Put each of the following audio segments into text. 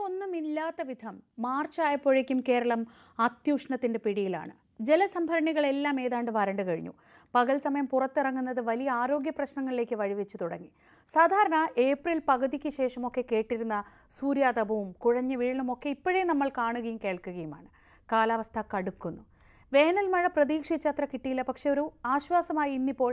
മുന്നൊന്നുമില്ലാത്ത വിധം മാർച്ച് ആയപ്പോഴേക്കും കേരളം അത്യുഷ്ണത്തിന്റെ പിടിയിലാണ്. ജലസംഭരണികളെല്ലാം ഏതാണ്ട് വരണ്ടു കഴിഞ്ഞു. പകൽ സമയം പുറത്തിറങ്ങുന്നത് വലിയ ആരോഗ്യ പ്രശ്നങ്ങളിലേക്ക് വഴിവെച്ചു തുടങ്ങി. സാധാരണ ഏപ്രിൽ പകുതിക്ക് ശേഷമൊക്കെ കേട്ടിരുന്ന സൂര്യാതപവും കുഴഞ്ഞു വീഴലുമൊക്കെ ഇപ്പോഴേ നമ്മൾ കാണുകയും കേൾക്കുകയുമാണ്. കാലാവസ്ഥ കടുക്കുന്നു. വേനൽ മഴ പ്രതീക്ഷിച്ചത്ര കിട്ടിയില്ല. പക്ഷെ ഒരു ആശ്വാസമായി ഇന്നിപ്പോൾ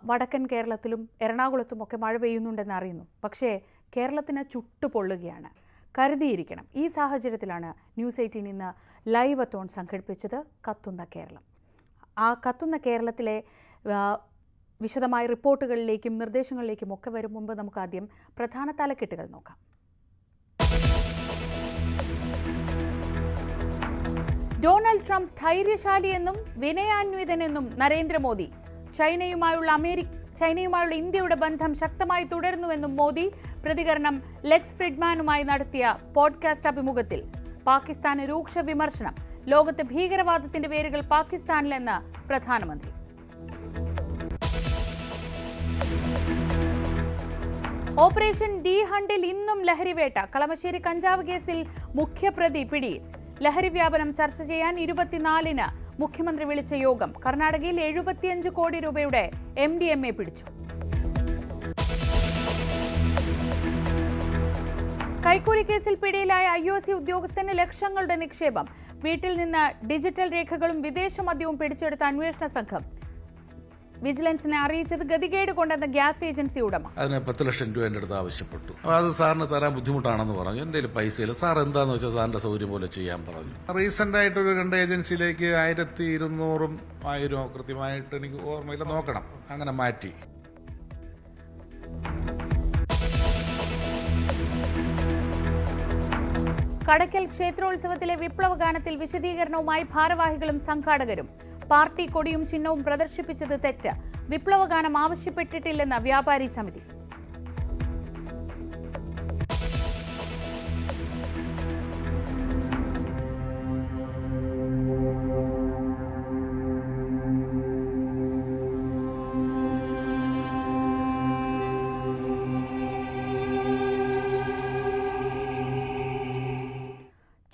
വടക്കൻ കേരളത്തിലും എറണാകുളത്തും ഒക്കെ മഴ പെയ്യുന്നുണ്ടെന്ന് അറിയുന്നു. പക്ഷേ കേരളത്തിന് ചുട്ടുപൊള്ളുകയാണ്. കരുതിയിരിക്കണം. ഈ സാഹചര്യത്തിലാണ് ന്യൂസ് 18 ഇന്ന് ലൈവത്തോൺ സംഘടിപ്പിച്ചത് കത്തുന്ന കേരളം. ആ കത്തുന്ന കേരളത്തിലെ വിശദമായ റിപ്പോർട്ടുകളിലേക്കും നിർദ്ദേശങ്ങളിലേക്കും ഒക്കെ വരും മുമ്പ് നമുക്ക് ആദ്യം പ്രധാന തലക്കെട്ടുകൾ നോക്കാം. Donald Trump ധൈര്യശാലിയെന്നും വിനയാന്വിതനെന്നും Narendra Modi. ചൈനയുമായുള്ള ഇന്ത്യയുടെ ബന്ധം ശക്തമായി തുടരുന്നുവെന്നും മോദി. പ്രതികരണം ലെക്സ് ഫ്രിഡ്മാനുമായി നടത്തിയ പോഡ്കാസ്റ്റ് അഭിമുഖത്തിൽ. പാകിസ്ഥാന് രൂക്ഷ വിമർശനം. ലോകത്ത് ഭീകരവാദത്തിന്റെ വേരുകൾ പാകിസ്ഥാനിലെന്ന് പ്രധാനമന്ത്രി. ഓപ്പറേഷൻ ഡി ഹണ്ടിൽ ഇന്നും ലഹരിവേട്ട. കളമശ്ശേരി കഞ്ചാവ് കേസിൽ മുഖ്യപ്രതി പിടിയിൽ. ലഹരി വ്യാപനം ചർച്ച ചെയ്യാൻ 24-ന് മുഖ്യമന്ത്രി വിളിച്ച യോഗം. കർണാടകയിൽ 75 കോടി രൂപയുടെ MDMA പിടിച്ചു. കൈക്കൂലി കേസിൽ പിടിയിലായ IOC ഉദ്യോഗസ്ഥന് ലക്ഷങ്ങളുടെ നിക്ഷേപം. വീട്ടിൽ നിന്ന് ഡിജിറ്റൽ രേഖകളും വിദേശ മദ്യവും പിടിച്ചെടുത്ത അന്വേഷണ സംഘം. വിജിലൻസിനെ അറിയിച്ചത് ഗതികേട് കൊണ്ടെന്ന ഗ്യാസ് ഏജൻസി ഉടമ. അതിന് 10 ലക്ഷം രൂപ എൻ്റെ അടുത്ത് ആവശ്യപ്പെട്ടു. അത് സാറിന് തരാൻ ബുദ്ധിമുട്ടാണെന്ന് പറഞ്ഞു. എൻ്റെ കയ്യിൽ പൈസയില്ല. സാർ എന്താന്ന് വെച്ചാൽ സാറിന്റെ സൗകര്യം പോലെ ചെയ്യാൻ പറഞ്ഞു. റീസെന്റ് ആയിട്ട് ഒരു 2 ഏജൻസിയിലേക്ക് 1200 1000 കൃത്യമായിട്ട് എനിക്ക് ഓർമ്മയില്ല, നോക്കണം. അങ്ങനെ മാറ്റി. കടയ്ക്കൽ ക്ഷേത്രോത്സവത്തിലെ വിപ്ലവഗാനത്തിൽ വിശദീകരണവുമായി ഭാരവാഹികളും സംഘാടകരും. പാർട്ടി കൊടിയും ചിഹ്നവും പ്രദർശിപ്പിച്ചത് തെറ്റ്. വിപ്ലവഗാനം ആവശ്യപ്പെട്ടിട്ടില്ലെന്ന് വ്യാപാരി സമിതി.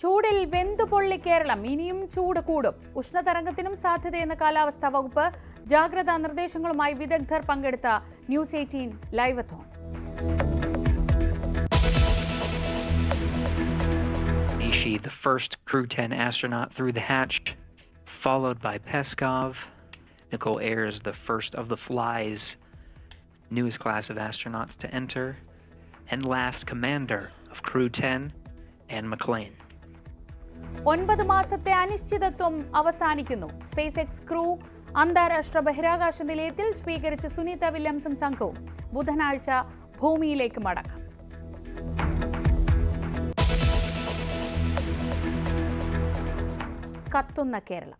ചൂടിൽ വെന്തുപൊള്ളി കേരളം. ഇനിയും ചൂട് കൂടും. ഉഷ്ണതരംഗത്തിനും സാധ്യതയെന്ന കാലാവസ്ഥാ വകുപ്പ്. ജാഗ്രതാ നിർദ്ദേശങ്ങളുമായി വിദഗ്ധർ പങ്കെടുത്ത news 18 livethon. Nishi, the first Crew 10 astronaut through the hatch, followed by Peskov. Nicole Ayers, the first of the Fly's newest class of astronauts to enter. And last, commander of Crew 10, Anne McLean. 9 മാസത്തെ അനിശ്ചിതത്വം അവസാനിക്കുന്നു. Space X crew അന്താരാഷ്ട്ര ബഹിരാകാശ നിലയത്തിൽ സ്വീകരിച്ച് സുനീത വില്യംസും സംഘവും. ബുധനാഴ്ച ഭൂമിയിലേക്ക് മടക്കം. കത്തുന്ന കേരളം.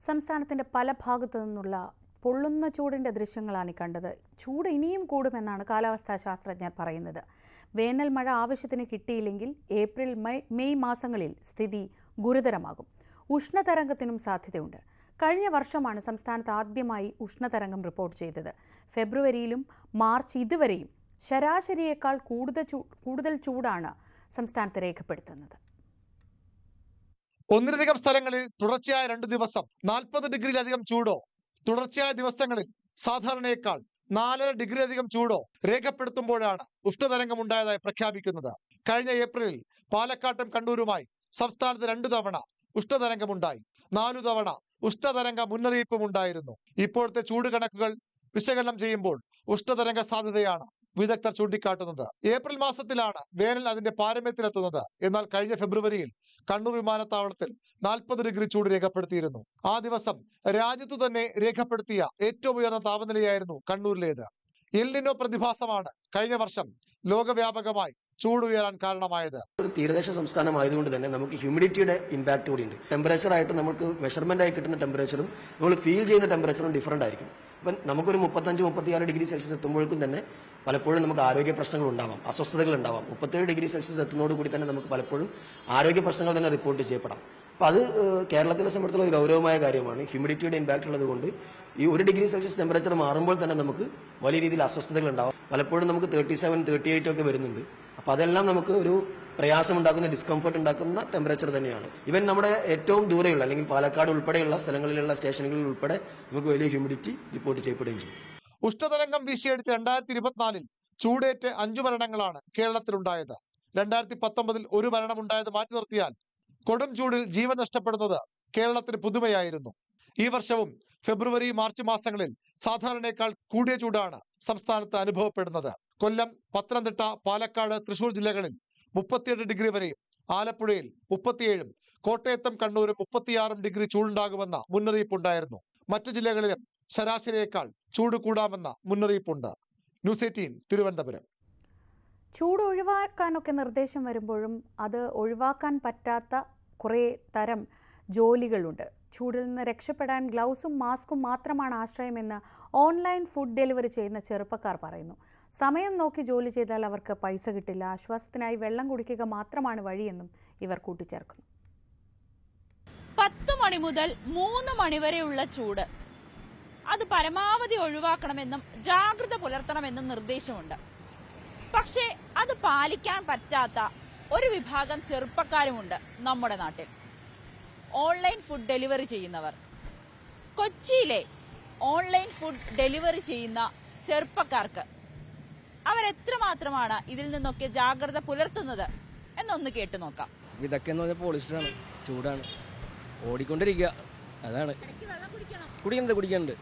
സംസ്ഥാനത്തിന്റെ പല ഭാഗത്തു നിന്നുള്ള പൊള്ളുന്ന ചൂടിന്റെ ദൃശ്യങ്ങളാണ് ഈ കണ്ടത്. ചൂട് ഇനിയും കൂടുമെന്നാണ് കാലാവസ്ഥാ ശാസ്ത്രജ്ഞർ പറയുന്നത്. വേനൽ മഴ ആവശ്യത്തിന് കിട്ടിയില്ലെങ്കിൽ ഏപ്രിൽ മെയ് മാസങ്ങളിൽ സ്ഥിതി ഗുരുതരമാകും. ഉഷ്ണതരംഗത്തിനും സാധ്യതയുണ്ട്. കഴിഞ്ഞ വർഷമാണ് സംസ്ഥാനത്ത് ആദ്യമായി ഉഷ്ണതരംഗം റിപ്പോർട്ട് ചെയ്തത്. ഫെബ്രുവരിയിലും മാർച്ച് ഇതുവരെയും ശരാശരിയേക്കാൾ കൂടുതൽ ചൂടാണ് സംസ്ഥാനത്ത് രേഖപ്പെടുത്തുന്നത്. ഒന്നിലധികം സ്ഥലങ്ങളിൽ തുടർച്ചയായ 2 ദിവസം 40 ഡിഗ്രിയിലധികം ചൂടോ, തുടർച്ചയായ ദിവസങ്ങളിൽ സാധാരണയേക്കാൾ 4.5 ഡിഗ്രിയിലധികം ചൂടോ രേഖപ്പെടുത്തുമ്പോഴാണ് ഉഷ്ണതരംഗം ഉണ്ടായതായി പ്രഖ്യാപിക്കുന്നത്. കഴിഞ്ഞ ഏപ്രിലിൽ പാലക്കാട്ടും കണ്ണൂരുമായി സംസ്ഥാനത്ത് 2 തവണ ഉഷ്ണതരംഗമുണ്ടായി. 4 തവണ ഉഷ്ണതരംഗ മുന്നറിയിപ്പും ഉണ്ടായിരുന്നു. ഇപ്പോഴത്തെ ചൂട് കണക്കുകൾ വിശകലനം ചെയ്യുമ്പോൾ ഉഷ്ണതരംഗ സാധ്യതയാണ് വിദഗ്ധർ ചൂണ്ടിക്കാട്ടുന്നത്. ഏപ്രിൽ മാസത്തിലാണ് വേനൽ അതിന്റെ പാരമ്യത്തിലെത്തുന്നത്. എന്നാൽ കഴിഞ്ഞ ഫെബ്രുവരിയിൽ കണ്ണൂർ വിമാനത്താവളത്തിൽ 40 ഡിഗ്രി ചൂട് രേഖപ്പെടുത്തിയിരുന്നു. ആ ദിവസം രാജ്യത്തു തന്നെ രേഖപ്പെടുത്തിയ ഏറ്റവും ഉയർന്ന താപനിലയായിരുന്നു കണ്ണൂരിലേത്. എൽ നിനോ പ്രതിഭാസമാണ് കഴിഞ്ഞ വർഷം ലോകവ്യാപകമായി ചൂട് ഉയരാൻ കാരണമായത്. ഒരു തീരദേശ സംസ്ഥാനമായതുകൊണ്ട് തന്നെ നമുക്ക് ഹ്യൂമിഡിറ്റിയുടെ ഇമ്പാക്ട് കൂടിയുണ്ട്. ടെമ്പറേച്ചർ ആയിട്ട് നമുക്ക് മെഷർമെന്റ് ആയി കിട്ടുന്ന ടെമ്പറേച്ചറും നമ്മൾ ഫീൽ ചെയ്യുന്ന ടെമ്പറേച്ചറും ഡിഫറന്റ് ആയിരിക്കും. അപ്പം നമുക്കൊരു 35-36 ഡിഗ്രി സെൽഷ്യസ് എത്തുമ്പോഴേക്കും തന്നെ പലപ്പോഴും നമുക്ക് ആരോഗ്യ പ്രശ്നങ്ങൾ ഉണ്ടാവാം, അസ്വസ്ഥതകൾ ഉണ്ടാവാം. 37 ഡിഗ്രി സെൽഷ്യസ് എത്തുന്നതോടുകൂടി തന്നെ നമുക്ക് പലപ്പോഴും ആരോഗ്യ പ്രശ്നങ്ങൾ തന്നെ റിപ്പോർട്ട് ചെയ്യപ്പെടാം. അപ്പോൾ അത് കേരളത്തിലെ സംബന്ധിച്ചുള്ള ഒരു ഗൗരവമായ കാര്യമാണ്. ഹ്യൂമിഡിറ്റിയുടെ ഇമ്പാക്ട് ഉള്ളത് കൊണ്ട് ഈ 1 ഡിഗ്രി സെൽഷ്യസ് ടെമ്പറേച്ചർ മാറുമ്പോൾ തന്നെ നമുക്ക് വലിയ രീതിയിൽ അസ്വസ്ഥതകൾ ഉണ്ടാവും. പലപ്പോഴും നമുക്ക് 37-38 ഒക്കെ വരുന്നുണ്ട്. അപ്പോൾ അതെല്ലാം നമുക്ക് ഒരു പ്രയാസമുണ്ടാക്കുന്ന, ഡിസ്കംഫർട്ട് ഉണ്ടാക്കുന്ന ടെമ്പറേച്ചർ തന്നെയാണ്. ഇവൻ നമ്മുടെ ഏറ്റവും ദൂരെയുള്ള അല്ലെങ്കിൽ പാലക്കാട് ഉൾപ്പെടെയുള്ള സ്ഥലങ്ങളിലുള്ള സ്റ്റേഷനുകളിൽ ഉൾപ്പെടെ നമുക്ക് വലിയ ഹ്യൂമിഡിറ്റി റിപ്പോർട്ട് ചെയ്യപ്പെടുകയും ചെയ്യും. ഉഷ്ണതരംഗം വീശിയടിച്ച് 2024 ചൂടേറ്റ് 5 മരണങ്ങളാണ് കേരളത്തിലുണ്ടായത്. 2019 1 മരണമുണ്ടായത് മാറ്റി നിർത്തിയാൽ കൊടും ചൂടിൽ ജീവൻ നഷ്ടപ്പെടുന്നത് കേരളത്തിന് പുതുമയായിരുന്നു. ഈ വർഷവും ഫെബ്രുവരി മാർച്ച് മാസങ്ങളിൽ സാധാരണയേക്കാൾ കൂടിയ ചൂടാണ് സംസ്ഥാനത്ത് അനുഭവപ്പെടുന്നത്. കൊല്ലം, പത്തനംതിട്ട, പാലക്കാട്, തൃശൂർ ജില്ലകളിൽ 38 ഡിഗ്രി വരെയും ആലപ്പുഴയിൽ 37, കോട്ടയത്തും കണ്ണൂരും 36 ഡിഗ്രി ചൂടുണ്ടാകുമെന്ന മുന്നറിയിപ്പുണ്ടായിരുന്നു. മറ്റു ജില്ലകളിലും ശരാശരിയേക്കാൾ ചൂട് കൂടാമെന്ന മുന്നറിയിപ്പുണ്ട്. ന്യൂസ് 18 തിരുവനന്തപുരം. ചൂട് ഒഴിവാക്കാനൊക്കെ നിർദ്ദേശം വരുമ്പോഴും അത് ഒഴിവാക്കാൻ പറ്റാത്ത കുറേ തരം ജോലികളുണ്ട്. ചൂടിൽ നിന്ന് രക്ഷപ്പെടാൻ ഗ്ലൗസും മാസ്കും മാത്രമാണ് ആശ്രയമെന്ന് ഓൺലൈൻ ഫുഡ് ഡെലിവറി ചെയ്യുന്ന ചെറുപ്പക്കാർ പറയുന്നു. സമയം നോക്കി ജോലി ചെയ്താൽ അവർക്ക് പൈസ കിട്ടില്ല. ആശ്വാസത്തിനായി വെള്ളം കുടിക്കുക മാത്രമാണ് വഴിയെന്നും ഇവർ കൂട്ടിച്ചേർക്കുന്നു. 10 മണി മുതൽ 3 മണി വരെയുള്ള ചൂട് അത് പരമാവധി ഒഴിവാക്കണമെന്നും ജാഗ്രത പുലർത്തണമെന്നും നിർദ്ദേശമുണ്ട്. പക്ഷേ അത് പാലിക്കാൻ പറ്റാത്ത ഒരു വിഭാഗം ചെറുപ്പക്കാരുമുണ്ട് നമ്മുടെ നാട്ടിൽ. ഓൺലൈൻ ഫുഡ് ഡെലിവറി ചെയ്യുന്നവർ. കൊച്ചിയിലെ ഓൺലൈൻ ഫുഡ് ഡെലിവറി ചെയ്യുന്ന ചെറുപ്പക്കാർക്ക് അവരെത്രമാത്രമാണ് ഇതിൽ നിന്നൊക്കെ ജാഗ്രത പുലർത്തുന്നത് എന്നൊന്ന് കേട്ടു നോക്കാം. ഇതൊക്കെ എന്ന് പറഞ്ഞാൽ പോളിസ്റ്ററാണ്, ചൂടാണ്, ഓടിക്കൊണ്ടിരിക്കുക. അതാണ്. കുടിക്കുന്നുണ്ട്,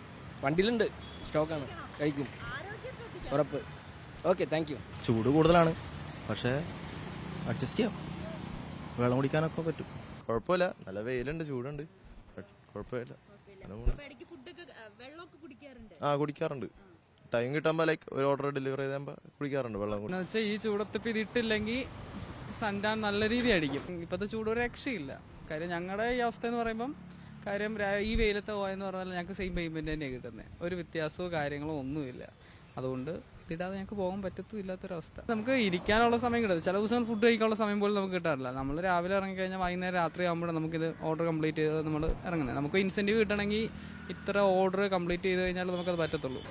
വണ്ടിയിലുണ്ട്, സ്റ്റോക്കാണ്, കഴിക്കും, ഉറപ്പ്. Okay, thank you. ചൂട് കൂടുതലാണ്, പക്ഷേ അഡ്ജസ്റ്റ് ചെയ്യാം, വെള്ളം കുടിക്കാനൊക്കെ പറ്റും. കുഴപ്പമില്ല, നല്ല വെയിലുണ്ട്, ചൂടുണ്ട്, കുഴപ്പമില്ല. കുടിക്കാറുണ്ട്. ടൈം കിട്ടുമ്പോൾ ലൈക്ക് ഒരു ഓർഡർ ഡെലിവറി ചെയ്യുമ്പോൾ കുടിക്കാറുണ്ട് വെള്ളം. ഈ ചൂടത്ത് ഇതിട്ടില്ലെങ്കിൽ സൺടാൻ നല്ല രീതി അടിക്കും. ഇപ്പോഴത്തെ ചൂട് ഒരു രക്ഷയില്ല. കാര്യം ഞങ്ങളുടെ ഈ അവസ്ഥ എന്ന് പറയുമ്പം കാര്യം ഈ വെയിലത്തെ പോയെന്ന് പറഞ്ഞാൽ ഞങ്ങൾക്ക് സെയിം പേയ്മെന്റ് തന്നെയാണ് കിട്ടുന്നത്. ഒരു വ്യത്യാസമോ കാര്യങ്ങളോ ഒന്നുമില്ല. അതുകൊണ്ട് ഇതിടാതെ ഞങ്ങൾക്ക് പോകാൻ പറ്റത്തുമില്ലാത്തൊരവസ്ഥ. നമുക്ക് ഇരിക്കാനുള്ള സമയം കിട്ടും. ചില ദിവസം ഫുഡ് കഴിക്കാനുള്ള സമയം പോലും നമുക്ക് കിട്ടാറില്ല. നമ്മൾ രാവിലെ ഇറങ്ങിക്കഴിഞ്ഞാൽ വൈകുന്നേരം രാത്രി ആകുമ്പോഴാണ് നമുക്കിത് ഓർഡർ കംപ്ലീറ്റ് ചെയ്ത് നമ്മൾ ഇറങ്ങുന്നത്. നമുക്ക് ഇൻസെൻറ്റീവ് കിട്ടണമെങ്കിൽ ഇത്ര ഓർഡർ കംപ്ലീറ്റ് ചെയ്ത് കഴിഞ്ഞാൽ നമുക്കത് പറ്റത്തുള്ളൂ.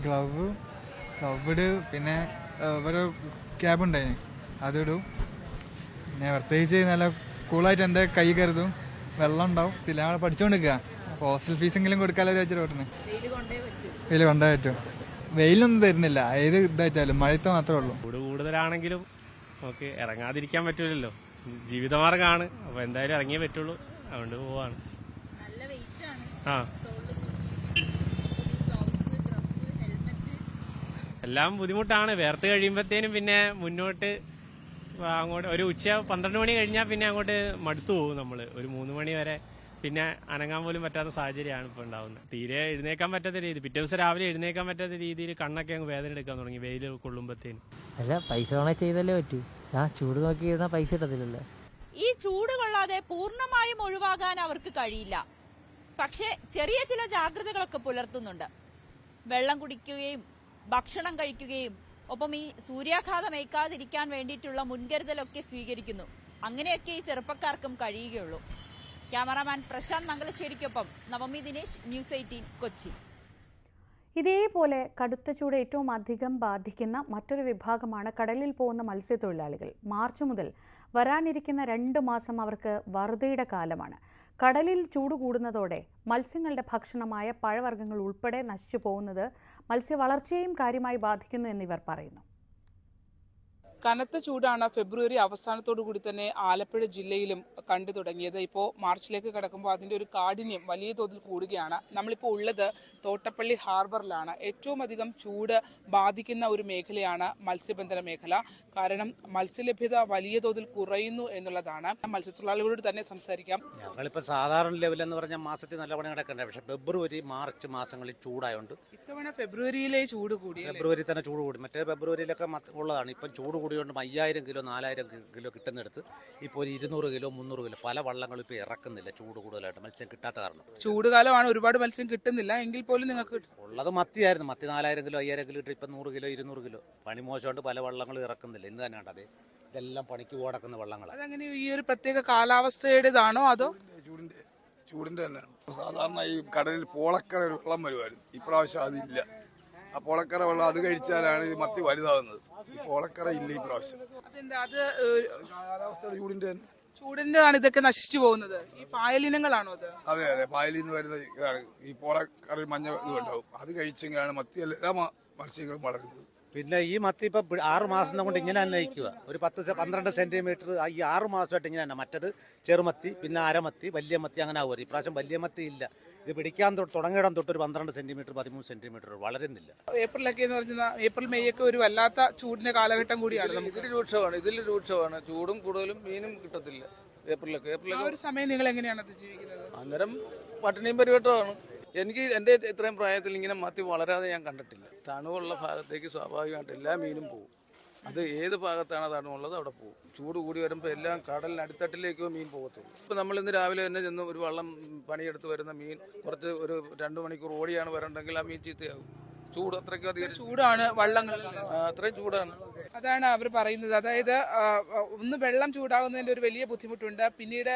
ഗ്ലൗ പിന്നെ ഒരു ക്യാബ് ഉണ്ടായി, അതിടും. പിന്നെ പ്രത്യേകിച്ച് നല്ല കൂളായിട്ട് എൻ്റെ കൈ കരുതും, വെള്ളം ഉണ്ടാവും. പിന്നെ ഞങ്ങൾ പഠിച്ചുകൊണ്ടിരിക്കുക. ഹോസ്റ്റൽ ഫീസെങ്കിലും കൊടുക്കാമല്ലോ ചോദിച്ചിട്ട് പറഞ്ഞു. വെയിൽ കൊണ്ടേ പറ്റും. വെയിലൊന്നും തരുന്നില്ല, ഏത് ഇതായിട്ടാലും മഴയത്ത് മാത്രമേ ഉള്ളൂ. ചൂട് കൂടുതലാണെങ്കിലും നമുക്ക് ഇറങ്ങാതിരിക്കാൻ പറ്റൂലല്ലോ, ജീവിതമാർഗമാണ്. അപ്പോൾ എന്തായാലും ഇറങ്ങിയേ പറ്റുള്ളൂ, അതുകൊണ്ട് പോവാണ്. എല്ലാം ബുദ്ധിമുട്ടാണ്. വേർത്ത് കഴിയുമ്പോഴത്തേനും പിന്നെ മുന്നോട്ട് അങ്ങോട്ട് ഒരു ഉച്ച 12 മണി കഴിഞ്ഞാൽ പിന്നെ അങ്ങോട്ട് മടുത്തു പോകും നമ്മൾ. ഒരു 3 മണി വരെ പിന്നെ അനങ്ങാൻ പോലും പറ്റാത്ത സാഹചര്യമാണ് ഇപ്പോൾ ഉണ്ടാവുന്നത്. തീരെ എഴുന്നേക്കാൻ പറ്റാത്ത രീതി, പിറ്റേ ദിവസം രാവിലെ എഴുന്നേക്കാൻ പറ്റാത്ത രീതിയിൽ കണ്ണൊക്കെ അങ്ങ് വേദന എടുക്കാൻ തുടങ്ങി വെയിൽ കൊള്ളുമ്പോഴത്തേനും. അല്ല, പൈസ വേണേ ചെയ്തല്ലേ പറ്റൂ. ചൂട് നോക്കി ഇരുന്നാൽ പൈസ കിട്ടത്തില്ലല്ലോ. ഈ ചൂട് കൊള്ളാതെ പൂർണ്ണമായും ഒഴിവാകാൻ അവർക്ക് കഴിയില്ല. പക്ഷേ ചെറിയ ചില ജാഗ്രതകളൊക്കെ പുലർത്തുന്നുണ്ട്. വെള്ളം കുടിക്കുകയും ഭക്ഷണം കഴിക്കുകയും ഒപ്പം ഈ സൂര്യാഘാതം ഏൽക്കാതിരിക്കാൻ വേണ്ടിയിട്ടുള്ള മുൻകരുതലൊക്കെ സ്വീകരിക്കുന്നു. അങ്ങനെയൊക്കെ ഈ ചെറുപ്പക്കാർക്കും കഴിയുകയുള്ളൂ. ക്യാമറാമാൻ പ്രശാന്ത് മംഗലശ്ശേരിക്കൊപ്പം നവമി ദിനേശ്, ന്യൂസ് 18 കൊച്ചി. ഇതേപോലെ കടുത്ത ചൂട് ഏറ്റവും അധികം ബാധിക്കുന്ന മറ്റൊരു വിഭാഗമാണ് കടലിൽ പോകുന്ന മത്സ്യത്തൊഴിലാളികൾ. മാർച്ച് മുതൽ വരാനിരിക്കുന്ന 2 മാസം അവർക്ക് വറുതിയുടെ കാലമാണ്. കടലിൽ ചൂട് കൂടുന്നതോടെ മത്സ്യങ്ങളുടെ ഭക്ഷണമായ പഴവർഗ്ഗങ്ങൾ ഉൾപ്പെടെ നശിച്ചു പോകുന്നത് മത്സ്യവളർച്ചയെയും കാര്യമായി ബാധിക്കുന്നു എന്നിവർ പറയുന്നു. കനത്ത ചൂടാണ് ഫെബ്രുവരി അവസാനത്തോടു കൂടി തന്നെ ആലപ്പുഴ ജില്ലയിലും കണ്ടു തുടങ്ങിയത്. ഇപ്പോൾ മാർച്ചിലേക്ക് കടക്കുമ്പോൾ അതിൻ്റെ ഒരു കാഠിന്യം വലിയ തോതിൽ കൂടുകയാണ്. നമ്മളിപ്പോൾ ഉള്ളത് തോട്ടപ്പള്ളി ഹാർബറിലാണ്. ഏറ്റവും അധികം ചൂട് ബാധിക്കുന്ന ഒരു മേഖലയാണ് മത്സ്യബന്ധന മേഖല. കാരണം മത്സ്യലഭ്യത വലിയ തോതിൽ കുറയുന്നു എന്നുള്ളതാണ്. മത്സ്യത്തൊഴിലാളികളോട് തന്നെ സംസാരിക്കാം. ഞങ്ങളിപ്പോൾ സാധാരണ ലെവലെന്ന് പറഞ്ഞാൽ മാസത്തിൽ നല്ല പണി നടക്കണ്ടേ, പക്ഷേ ഫെബ്രുവരി മാർച്ച് മാസങ്ങളിൽ ചൂടായതുകൊണ്ട് ഇത്തവണ ഫെബ്രുവരിയിലെ ചൂട് കൂടി. ഫെബ്രുവരി തന്നെ ചൂട് കൂടി. മറ്റേ ഫെബ്രുവരിയിലൊക്കെ ഉള്ളതാണ്. ഇപ്പം ചൂട് കൂടിയോണ്ട് 5000 കിലോ 4000 കിലോ കിട്ടുന്നിടത്ത് ഇപ്പോൾ 200 കിലോ 300 കിലോ പല വള്ളങ്ങളും ഇപ്പോൾ ഇറക്കുന്നില്ല. ചൂട് കൂടുതലായിട്ട് മത്സ്യം കിട്ടാത്ത കാരണം. ചൂടുകാലമാണ്, ഒരുപാട് മത്സ്യം കിട്ടുന്നില്ല. എങ്കിൽ പോലും നിങ്ങൾക്ക് ഉള്ളത് മത്തിയായിരുന്നു. മത്തി 4000 കിലോ 5000 കിലോ ഇട്ട് ഇപ്പം 100 കിലോ 200 കിലോ. പണി മോശമുണ്ട്, പല വള്ളങ്ങളും ഇറക്കുന്നില്ല. ഇന്ന് തന്നെയാണ് അതെ ഇതെല്ലാം പണിക്ക് ഓടക്കുന്ന വള്ളങ്ങളാണ്. അതങ്ങനെ ഈ ഒരു പ്രത്യേക കാലാവസ്ഥയുടേതാണോ അതോ ചൂടിന്റെ തന്നെയാണ്? സാധാരണ ഈ കടലിൽ പോളക്കര ഒരു വെള്ളം വരുമായിരുന്നു. ഇപ്രാവശ്യം അതില്ല. ആ പോളക്കര വെള്ളം അത് കഴിച്ചാലാണ് ഈ മത്തി വലുതാവുന്നത്. ഈ പോളക്കര ഇല്ല ഇപ്രാവശ്യം. അത് കാലാവസ്ഥയുടെ ചൂടിന്റെ തന്നെ. ചൂടിന്റെ ആണ് ഇതൊക്കെ നശിച്ചു പോകുന്നത്. ഈ പായലിനങ്ങളാണോ അത്? അതെ അതെ, പായലിൽ നിന്ന് വരുന്ന ഇതാണ്. ഈ പോളക്കര മഞ്ഞ ഇത് ഉണ്ടാവും. അത് കഴിച്ചെങ്കിലാണ് മത്തി എല്ലാ മത്സ്യങ്ങളും വളരുന്നത്. പിന്നെ ഈ മത്തി ഇപ്പം 6 മാസം കൊണ്ട് ഇങ്ങനെ തന്നെ നയിക്കുക. ഒരു 10-12 സെന്റിമീറ്റർ ഈ 6 മാസമായിട്ട് ഇങ്ങനെ തന്നെ. മറ്റത് ചെറുമത്തി, പിന്നെ അരമത്തി, വലിയ മത്തി അങ്ങനെ ആവുക. ഇപ്രാവശ്യം വലിയ മത്തി ഇല്ല. ഇത് പിടിക്കാൻ തുടങ്ങിയിടം തൊട്ട് ഒരു 12 സെന്റിമീറ്റർ 13 സെന്റിമീറ്റർ വളരുന്നില്ല. ഏപ്രിലൊക്കെ എന്ന് പറഞ്ഞാൽ ഏപ്രിൽ മെയ് ഒക്കെ ഒരു വല്ലാത്ത ചൂടിന്റെ കാലഘട്ടം കൂടിയാണ്. ഇതിൽ രൂക്ഷമാണ്. ചൂടും കൂടുതലും മീനും കിട്ടത്തില്ല. ഏപ്രിലൊക്കെ ഒരു സമയം നിങ്ങൾ എങ്ങനെയാണ് അത് ജീവിക്കുന്നത്? അന്നേരം പട്ടിണിയും പരിവട്ടമാണ്. എനിക്ക് എൻ്റെ ഇത്രയും പ്രായത്തിൽ ഇങ്ങനെ മത്തി വളരാതെ ഞാൻ കണ്ടിട്ടില്ല. തണുവുള്ള ഭാഗത്തേക്ക് സ്വാഭാവികമായിട്ട് എല്ലാ മീനും പോകും. അത് ഏത് ഭാഗത്താണ് തണുവുള്ളത് അവിടെ പോകും. ചൂട് കൂടി വരുമ്പോൾ എല്ലാം കടലിന് അടിത്തട്ടിലേക്കോ മീൻ പോകത്തുള്ളൂ. ഇപ്പം നമ്മൾ ഇന്ന് രാവിലെ തന്നെ ചെന്ന് ഒരു വള്ളം പണിയെടുത്ത് വരുന്ന മീൻ കുറച്ച് ഒരു 2 മണിക്കൂർ ഓടിയാണ് വരണ്ടെങ്കിൽ ആ മീൻ ചീത്തയാകും. ചൂട് അത്രയ്ക്കും ചൂടാണ് വള്ളങ്ങളിൽ. അത്രയും ചൂടാണ്. അതാണ് അവർ പറയുന്നത്. അതായത് ഒന്ന് വെള്ളം ചൂടാകുന്നതിന്റെ ഒരു വലിയ ബുദ്ധിമുട്ടുണ്ട്. പിന്നീട്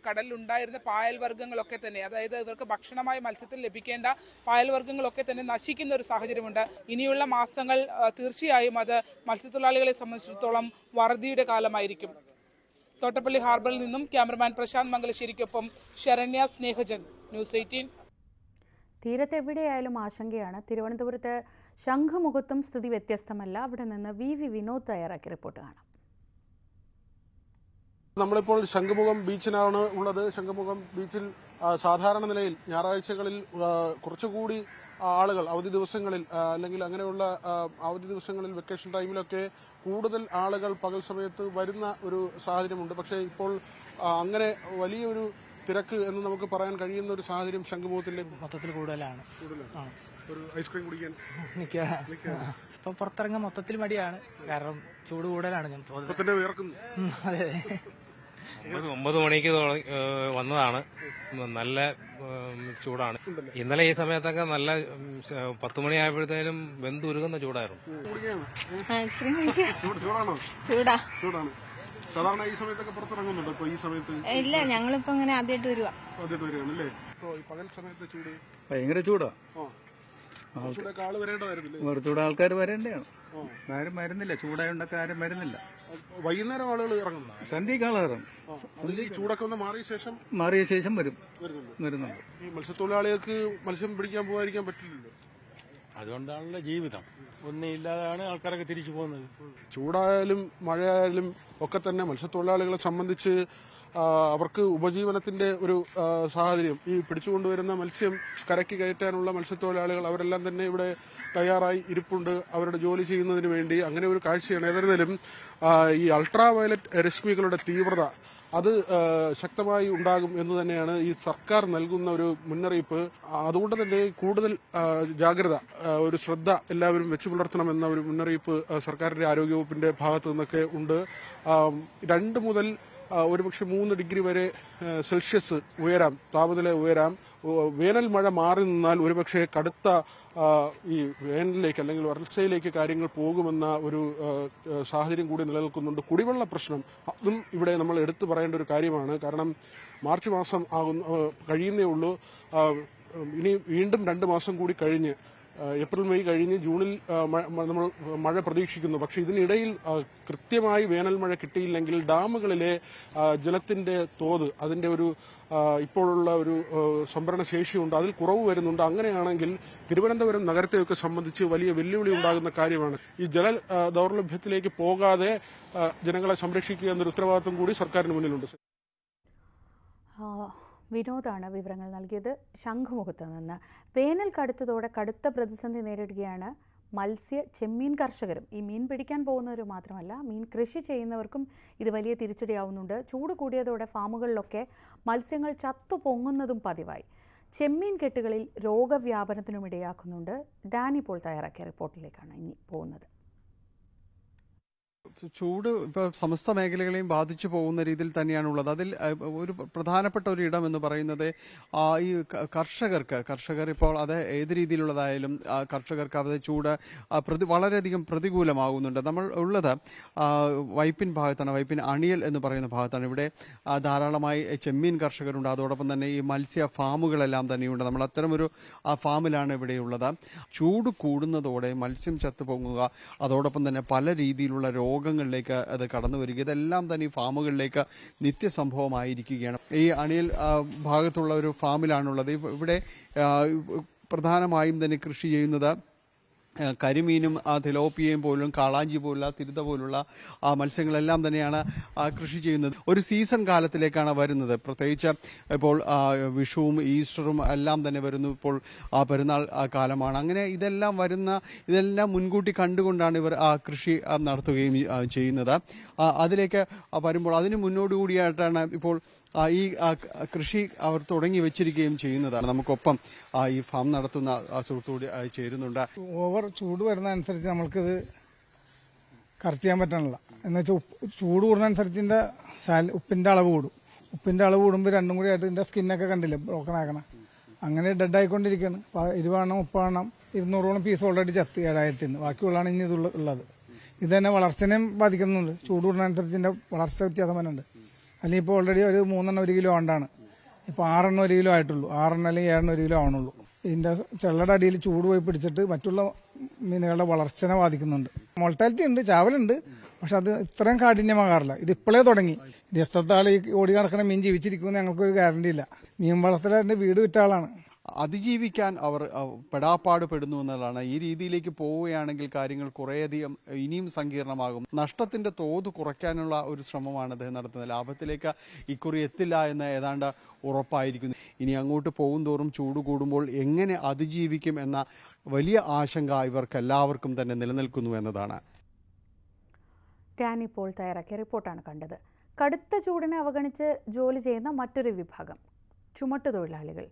കടലിൽ ഉണ്ടായിരുന്ന പായൽ വർഗ്ഗങ്ങളൊക്കെ തന്നെ, അതായത് ഇവർക്ക് ഭക്ഷണമായി മത്സ്യത്തിൽ ലഭിക്കേണ്ട പായൽ വർഗ്ഗങ്ങളൊക്കെ തന്നെ നശിക്കുന്ന ഒരു സാഹചര്യമുണ്ട്. ഇനിയുള്ള മാസങ്ങൾ തീർച്ചയായും അത് മത്സ്യത്തൊഴിലാളികളെ സംബന്ധിച്ചിടത്തോളം വറുതിയുടെ കാലമായിരിക്കും. തോട്ടപ്പള്ളി ഹാർബറിൽ നിന്നും ക്യാമറമാൻ പ്രശാന്ത് മംഗലശ്ശേരിക്കൊപ്പം ശരണ്യ സ്നേഹജൻ, ന്യൂസ് 18. തീരത്തെവിടെയായാലും ആശങ്കയാണ്. തിരുവനന്തപുരത്ത് ശംഖുമുഖത്തും സ്ഥിതി വ്യത്യസ്തമല്ല. അവിടെ നിന്ന് വി വിനോദ് തയ്യാറാക്കിയ റിപ്പോർട്ട് കാണാം. നമ്മളിപ്പോൾ ശംഖുമുഖം ബീച്ചിനാണ് ഉള്ളത്. ശംഖുമുഖം ബീച്ചിൽ സാധാരണ നിലയിൽ ഞായറാഴ്ചകളിൽ കുറച്ചുകൂടി ആളുകൾ അവധി ദിവസങ്ങളിൽ അല്ലെങ്കിൽ അങ്ങനെയുള്ള അവധി ദിവസങ്ങളിൽ വെക്കേഷൻ ടൈമിലൊക്കെ കൂടുതൽ ആളുകൾ പകൽ സമയത്ത് വരുന്ന ഒരു സാഹചര്യമുണ്ട്. പക്ഷേ ഇപ്പോൾ അങ്ങനെ വലിയൊരു തിരക്ക് എന്ന് നമുക്ക് പറയാൻ കഴിയുന്ന ഒരു സാഹചര്യം ശംഖുമുഖത്തിലെ മൊത്തത്തിൽ കൂടുതലാണ്. ഒരു ഐസ്ക്രീം കുടിക്കാൻ ഇപ്പം പുറത്തിറങ്ങാൻ മൊത്തത്തിൽ മടിയാണ്. കാരണം ചൂട് കൂടുതലാണ്. ഞാൻ അതെ 9 മണിക്ക് വന്നതാണ്. നല്ല ചൂടാണ്. ഇന്നലെ ഈ സമയത്തൊക്കെ നല്ല 10 മണിയായപ്പോഴത്തേനും വെന്തുരുകുന്ന ചൂടായിരുന്നു. ചൂടാണ്. സാധാരണ ഈ സമയത്തൊക്കെ പുറത്തിറങ്ങുന്നുണ്ടോ? ഇപ്പൊ ഈ സമയത്ത് ഇല്ല, ഞങ്ങളിപ്പോ അങ്ങനെ ആദ്യമായിട്ട് വരികയാണല്ലേ? പകൽ സമയത്ത് ചൂട് ഭയങ്കര ചൂടാ. കുറച്ചുകൂടെ ആൾക്കാർ വരേണ്ടതാണ്. ആരും വരുന്നില്ല. ചൂടായോണ്ടൊക്കെ ആരും വരുന്നില്ല. വൈകുന്നേരം ആളുകൾ ഇറങ്ങുന്നു. സന്ധ്യക്ക് ആളിറങ്ങും. ചൂടൊക്കെ ഒന്ന് മാറിയ ശേഷം വരുന്നുണ്ട്. ഈ മത്സ്യത്തൊഴിലാളികൾക്ക് മത്സ്യം പിടിക്കാൻ പോകാതിരിക്കാൻ പറ്റില്ലല്ലോ. അതുകൊണ്ടാണല്ലോ ജീവിതം. ഒന്നുമില്ലാതാണ് ആൾക്കാരൊക്കെ തിരിച്ചു പോകുന്നത്. ചൂടായാലും മഴയായാലും ഒക്കെ തന്നെ മത്സ്യത്തൊഴിലാളികളെ സംബന്ധിച്ച് അവർക്ക് ഉപജീവനത്തിന്റെ ഒരു സാഹചര്യം, ഈ പിടിച്ചുകൊണ്ടുവരുന്ന മത്സ്യം കരയ്ക്ക് കയറ്റാനുള്ള മത്സ്യത്തൊഴിലാളികൾ അവരെല്ലാം തന്നെ ഇവിടെ തയ്യാറായി ഇരിപ്പുണ്ട് അവരുടെ ജോലി ചെയ്യുന്നതിന് വേണ്ടി. അങ്ങനെ ഒരു കാഴ്ചയാണ്. ഏതായിരുന്നാലും ഈ അൾട്രാ വയലറ്റ് രശ്മികളുടെ തീവ്രത അത് ശക്തമായി ഉണ്ടാകും എന്ന് തന്നെയാണ് ഈ സർക്കാർ നൽകുന്ന ഒരു മുന്നറിയിപ്പ്. അതുകൊണ്ട് തന്നെ കൂടുതൽ ജാഗ്രത, ഒരു ശ്രദ്ധ എല്ലാവരും വെച്ചു പുലർത്തണമെന്ന ഒരു മുന്നറിയിപ്പ് സർക്കാരിന്റെ ആരോഗ്യവകുപ്പിന്റെ ഭാഗത്തു നിന്നൊക്കെ ഉണ്ട്. 2 മുതൽ ഒരുപക്ഷെ 3 ഡിഗ്രി വരെ സെൽഷ്യസ് ഉയരാം, താപനില ഉയരാം. വേനൽ മഴ മാറി നിന്നാൽ ഒരുപക്ഷെ കടുത്ത ഈ വേനലിലേക്ക് അല്ലെങ്കിൽ വരൾച്ചയിലേക്ക് കാര്യങ്ങൾ പോകുമെന്ന ഒരു സാഹചര്യം കൂടി നിലനിൽക്കുന്നുണ്ട്. കുടിവെള്ള പ്രശ്നം അതും ഇവിടെ നമ്മൾ എടുത്തു പറയേണ്ട ഒരു കാര്യമാണ്. കാരണം മാർച്ച് മാസം കഴിയുന്നേ ഉള്ളൂ. ഇനി വീണ്ടും 2 മാസം കൂടി കഴിഞ്ഞ് ഏപ്രിൽ മെയ് കഴിഞ്ഞ് ജൂണിൽ നമ്മൾ മഴ പ്രതീക്ഷിക്കുന്നു. പക്ഷേ ഇതിനിടയിൽ കൃത്യമായി വേനൽ മഴ കിട്ടിയില്ലെങ്കിൽ ഡാമുകളിലെ ജലത്തിന്റെ തോത്, അതിന്റെ ഒരു ഇപ്പോഴുള്ള ഒരു സംഭരണ ശേഷിയുണ്ട്, അതിൽ കുറവ് വരുന്നുണ്ട്. അങ്ങനെയാണെങ്കിൽ തിരുവനന്തപുരം നഗരത്തെയൊക്കെ സംബന്ധിച്ച് വലിയ വെല്ലുവിളി ഉണ്ടാകുന്ന കാര്യമാണ്. ഈ ജല ദൗർലഭ്യത്തിലേക്ക് പോകാതെ ജനങ്ങളെ സംരക്ഷിക്കുക എന്നൊരു ഉത്തരവാദിത്വം കൂടി സർക്കാരിന് മുന്നിലുണ്ട്. വിനോദാണ് വിവരങ്ങൾ നൽകിയത് ശംഖുമുഖത്ത് നിന്ന്. വേനൽ കടുത്തതോടെ കടുത്ത പ്രതിസന്ധി നേരിടുകയാണ് ചെമ്മീൻ കർഷകരും. ഈ മീൻ പിടിക്കാൻ പോകുന്നവർ മാത്രമല്ല, മീൻ കൃഷി ചെയ്യുന്നവർക്കും ഇത് വലിയ തിരിച്ചടിയാവുന്നുണ്ട്. ചൂട് കൂടിയതോടെ ഫാമുകളിലൊക്കെ മത്സ്യങ്ങൾ ചത്തുപൊങ്ങുന്നതും പതിവായി. ചെമ്മീൻ കെട്ടുകളിൽ രോഗവ്യാപനത്തിനും ഇടയാക്കുന്നുണ്ട്. ഡാനി പോൾ തയ്യാറാക്കിയ റിപ്പോർട്ടിലേക്കാണ് ഇനി പോകുന്നത്. ചൂട് ഇപ്പോൾ സമസ്ത മേഖലകളെയും ബാധിച്ചു പോകുന്ന രീതിയിൽ തന്നെയാണുള്ളത്. അതിൽ ഒരു പ്രധാനപ്പെട്ട ഒരു ഇടം എന്ന് പറയുന്നത് ഈ കർഷകർ ഇപ്പോൾ അത് ഏത് രീതിയിലുള്ളതായാലും കർഷകർക്ക് അത് ചൂട് വളരെയധികം പ്രതികൂലമാകുന്നുണ്ട്. നമ്മൾ ഉള്ളത് വൈപ്പിൻ ഭാഗത്താണ്, വൈപ്പിൻ അണിയൽ എന്ന് പറയുന്ന ഭാഗത്താണ്. ഇവിടെ ധാരാളമായി ചെമ്മീൻ കർഷകരുണ്ട്, അതോടൊപ്പം തന്നെ ഈ മത്സ്യ ഫാമുകളെല്ലാം തന്നെയുണ്ട്. നമ്മൾ അത്തരമൊരു ഫാമിലാണ് ഇവിടെയുള്ളത്. ചൂട് കൂടുന്നതോടെ മത്സ്യം ചത്തുപൊങ്ങുക, അതോടൊപ്പം തന്നെ പല രീതിയിലുള്ള രോഗങ്ങളിലേക്ക് അത് കടന്നു വരിക, ഇതെല്ലാം തന്നെ ഈ ഫാമുകളിലേക്ക് നിത്യസംഭവമായിരിക്കുകയാണ്. ഈ അണിയൽ ഭാഗത്തുള്ള ഒരു ഫാമിലാണുള്ളത്. ഇവിടെ പ്രധാനമായും തന്നെ കൃഷി ചെയ്യുന്നത് കരിമീനും തിലോപ്പിയയും പോലും കാളാഞ്ചി പോലുള്ള തിരുത പോലുള്ള മത്സ്യങ്ങളെല്ലാം തന്നെയാണ് കൃഷി ചെയ്യുന്നത്. ഒരു സീസൺ കാലത്തിലേക്കാണ് വരുന്നത്. പ്രത്യേകിച്ച് ഇപ്പോൾ വിഷുവും ഈസ്റ്ററും എല്ലാം തന്നെ വരുന്നു. ഇപ്പോൾ പെരുന്നാൾ കാലമാണ്. അങ്ങനെ ഇതെല്ലാം മുൻകൂട്ടി കണ്ടുകൊണ്ടാണ് ഇവർ കൃഷി നടത്തുകയും ചെയ്യുന്നത്. അതിലേക്ക് വരുമ്പോൾ അതിന് മുന്നോട്ടുകൂടിയായിട്ടാണ് ഇപ്പോൾ ഈ കൃഷി അവർ തുടങ്ങി വെച്ചിരിക്കുകയും ചെയ്യുന്നതാണ്. നമുക്കൊപ്പം ഈ ഫാം നടത്തുന്ന സുഹൃത്തുക്കൂടി ചേരുന്നുണ്ട്. ഓവർ ചൂട് വരുന്ന അനുസരിച്ച് നമ്മൾക്കിത് കറക്റ്റ് ചെയ്യാൻ പറ്റണില്ല. എന്നുവെച്ചാൽ ചൂട് കൂടുന്നതനുസരിച്ച് ഉപ്പിന്റെ അളവ് കൂടും. ഉപ്പിന്റെ അളവ് കൂടുമ്പോൾ രണ്ടും കൂടി ആയിട്ട് ഇതിന്റെ സ്കിന്നൊക്കെ കണ്ടില്ലേ ബ്രോക്കൺ ആക്കണം. അങ്ങനെ ഡെഡ് ആയിക്കൊണ്ടിരിക്കുകയാണ്. 20 എണ്ണം 30 എണ്ണം 200ഓളം പീസ് ഓൾറെഡി ചത്ത് 7000 ബാക്കിയുള്ളതാണ് ഇനി ഇതുള്ളത്. ഇത് തന്നെ വളർച്ചനെയും ബാധിക്കുന്നുണ്ട്. ചൂട് കൂടുന്നതനുസരിച്ച് ഇതിന്റെ വളർച്ച വ്യത്യാസം തന്നെ ഉണ്ട്. അല്ലെങ്കിൽ ഇപ്പോൾ ഓൾറെഡി ഒരു 3 എണ്ണം 1 കിലോ ആണ്ടാണ്. ഇപ്പോൾ 6 എണ്ണം 1 കിലോ ആയിട്ടുള്ളൂ. 6 എണ്ണം അല്ലെങ്കിൽ 7 എണ്ണം 1 കിലോ ആവണുള്ളൂ. ഇതിന്റെ ചെള്ളയുടെ അടിയിൽ ചൂട് പോയി പിടിച്ചിട്ട് മറ്റുള്ള മീനുകളുടെ വളർച്ചനെ ബാധിക്കുന്നുണ്ട്. മോർട്ടാലിറ്റി ഉണ്ട്, ചാവലുണ്ട്, പക്ഷെ അത് ഇത്രയും കാഠിന്യമാകാറില്ല. ഇത് ഇപ്പോഴേ തുടങ്ങി. ഇത് എത്രത്താൾ ഈ ഓടി നടക്കുന്ന മീൻ ജീവിച്ചിരിക്കുമെന്ന് ഞങ്ങൾക്കൊരു ഗ്യാരണ്ടി ഇല്ല. മീൻ വളർത്തലിന്റെ വീട് വിറ്റ ആളാണ്. അതിജീവിക്കാൻ അവർ പെടാപ്പാട് പെടുന്നു എന്നുള്ളതാണ്. ഈ രീതിയിലേക്ക് പോവുകയാണെങ്കിൽ കാര്യങ്ങൾ കുറേയധികം ഇനിയും സങ്കീർണമാകും. നഷ്ടത്തിന്റെ തോത് കുറയ്ക്കാനുള്ള ഒരു ശ്രമമാണ് അദ്ദേഹം നടത്തുന്നത്. ലാഭത്തിലേക്ക് ഇക്കുറി എത്തില്ല എന്ന് ഏതാണ്ട് ഉറപ്പായിരിക്കുന്നു. ഇനി അങ്ങോട്ട് പോകും തോറും ചൂട് കൂടുമ്പോൾ എങ്ങനെ അതിജീവിക്കും എന്ന വലിയ ആശങ്ക ഇവർക്കെല്ലാവർക്കും തന്നെ നിലനിൽക്കുന്നു എന്നതാണ്. ഡാനി പോൾ തയ്യാറാക്കിയ റിപ്പോർട്ടാണ് കണ്ടത്. കടുത്ത ചൂടിനെ അവഗണിച്ച് ജോലി ചെയ്യുന്ന മറ്റൊരു വിഭാഗം ചുമട്ടുതൊഴിലാളികൾ.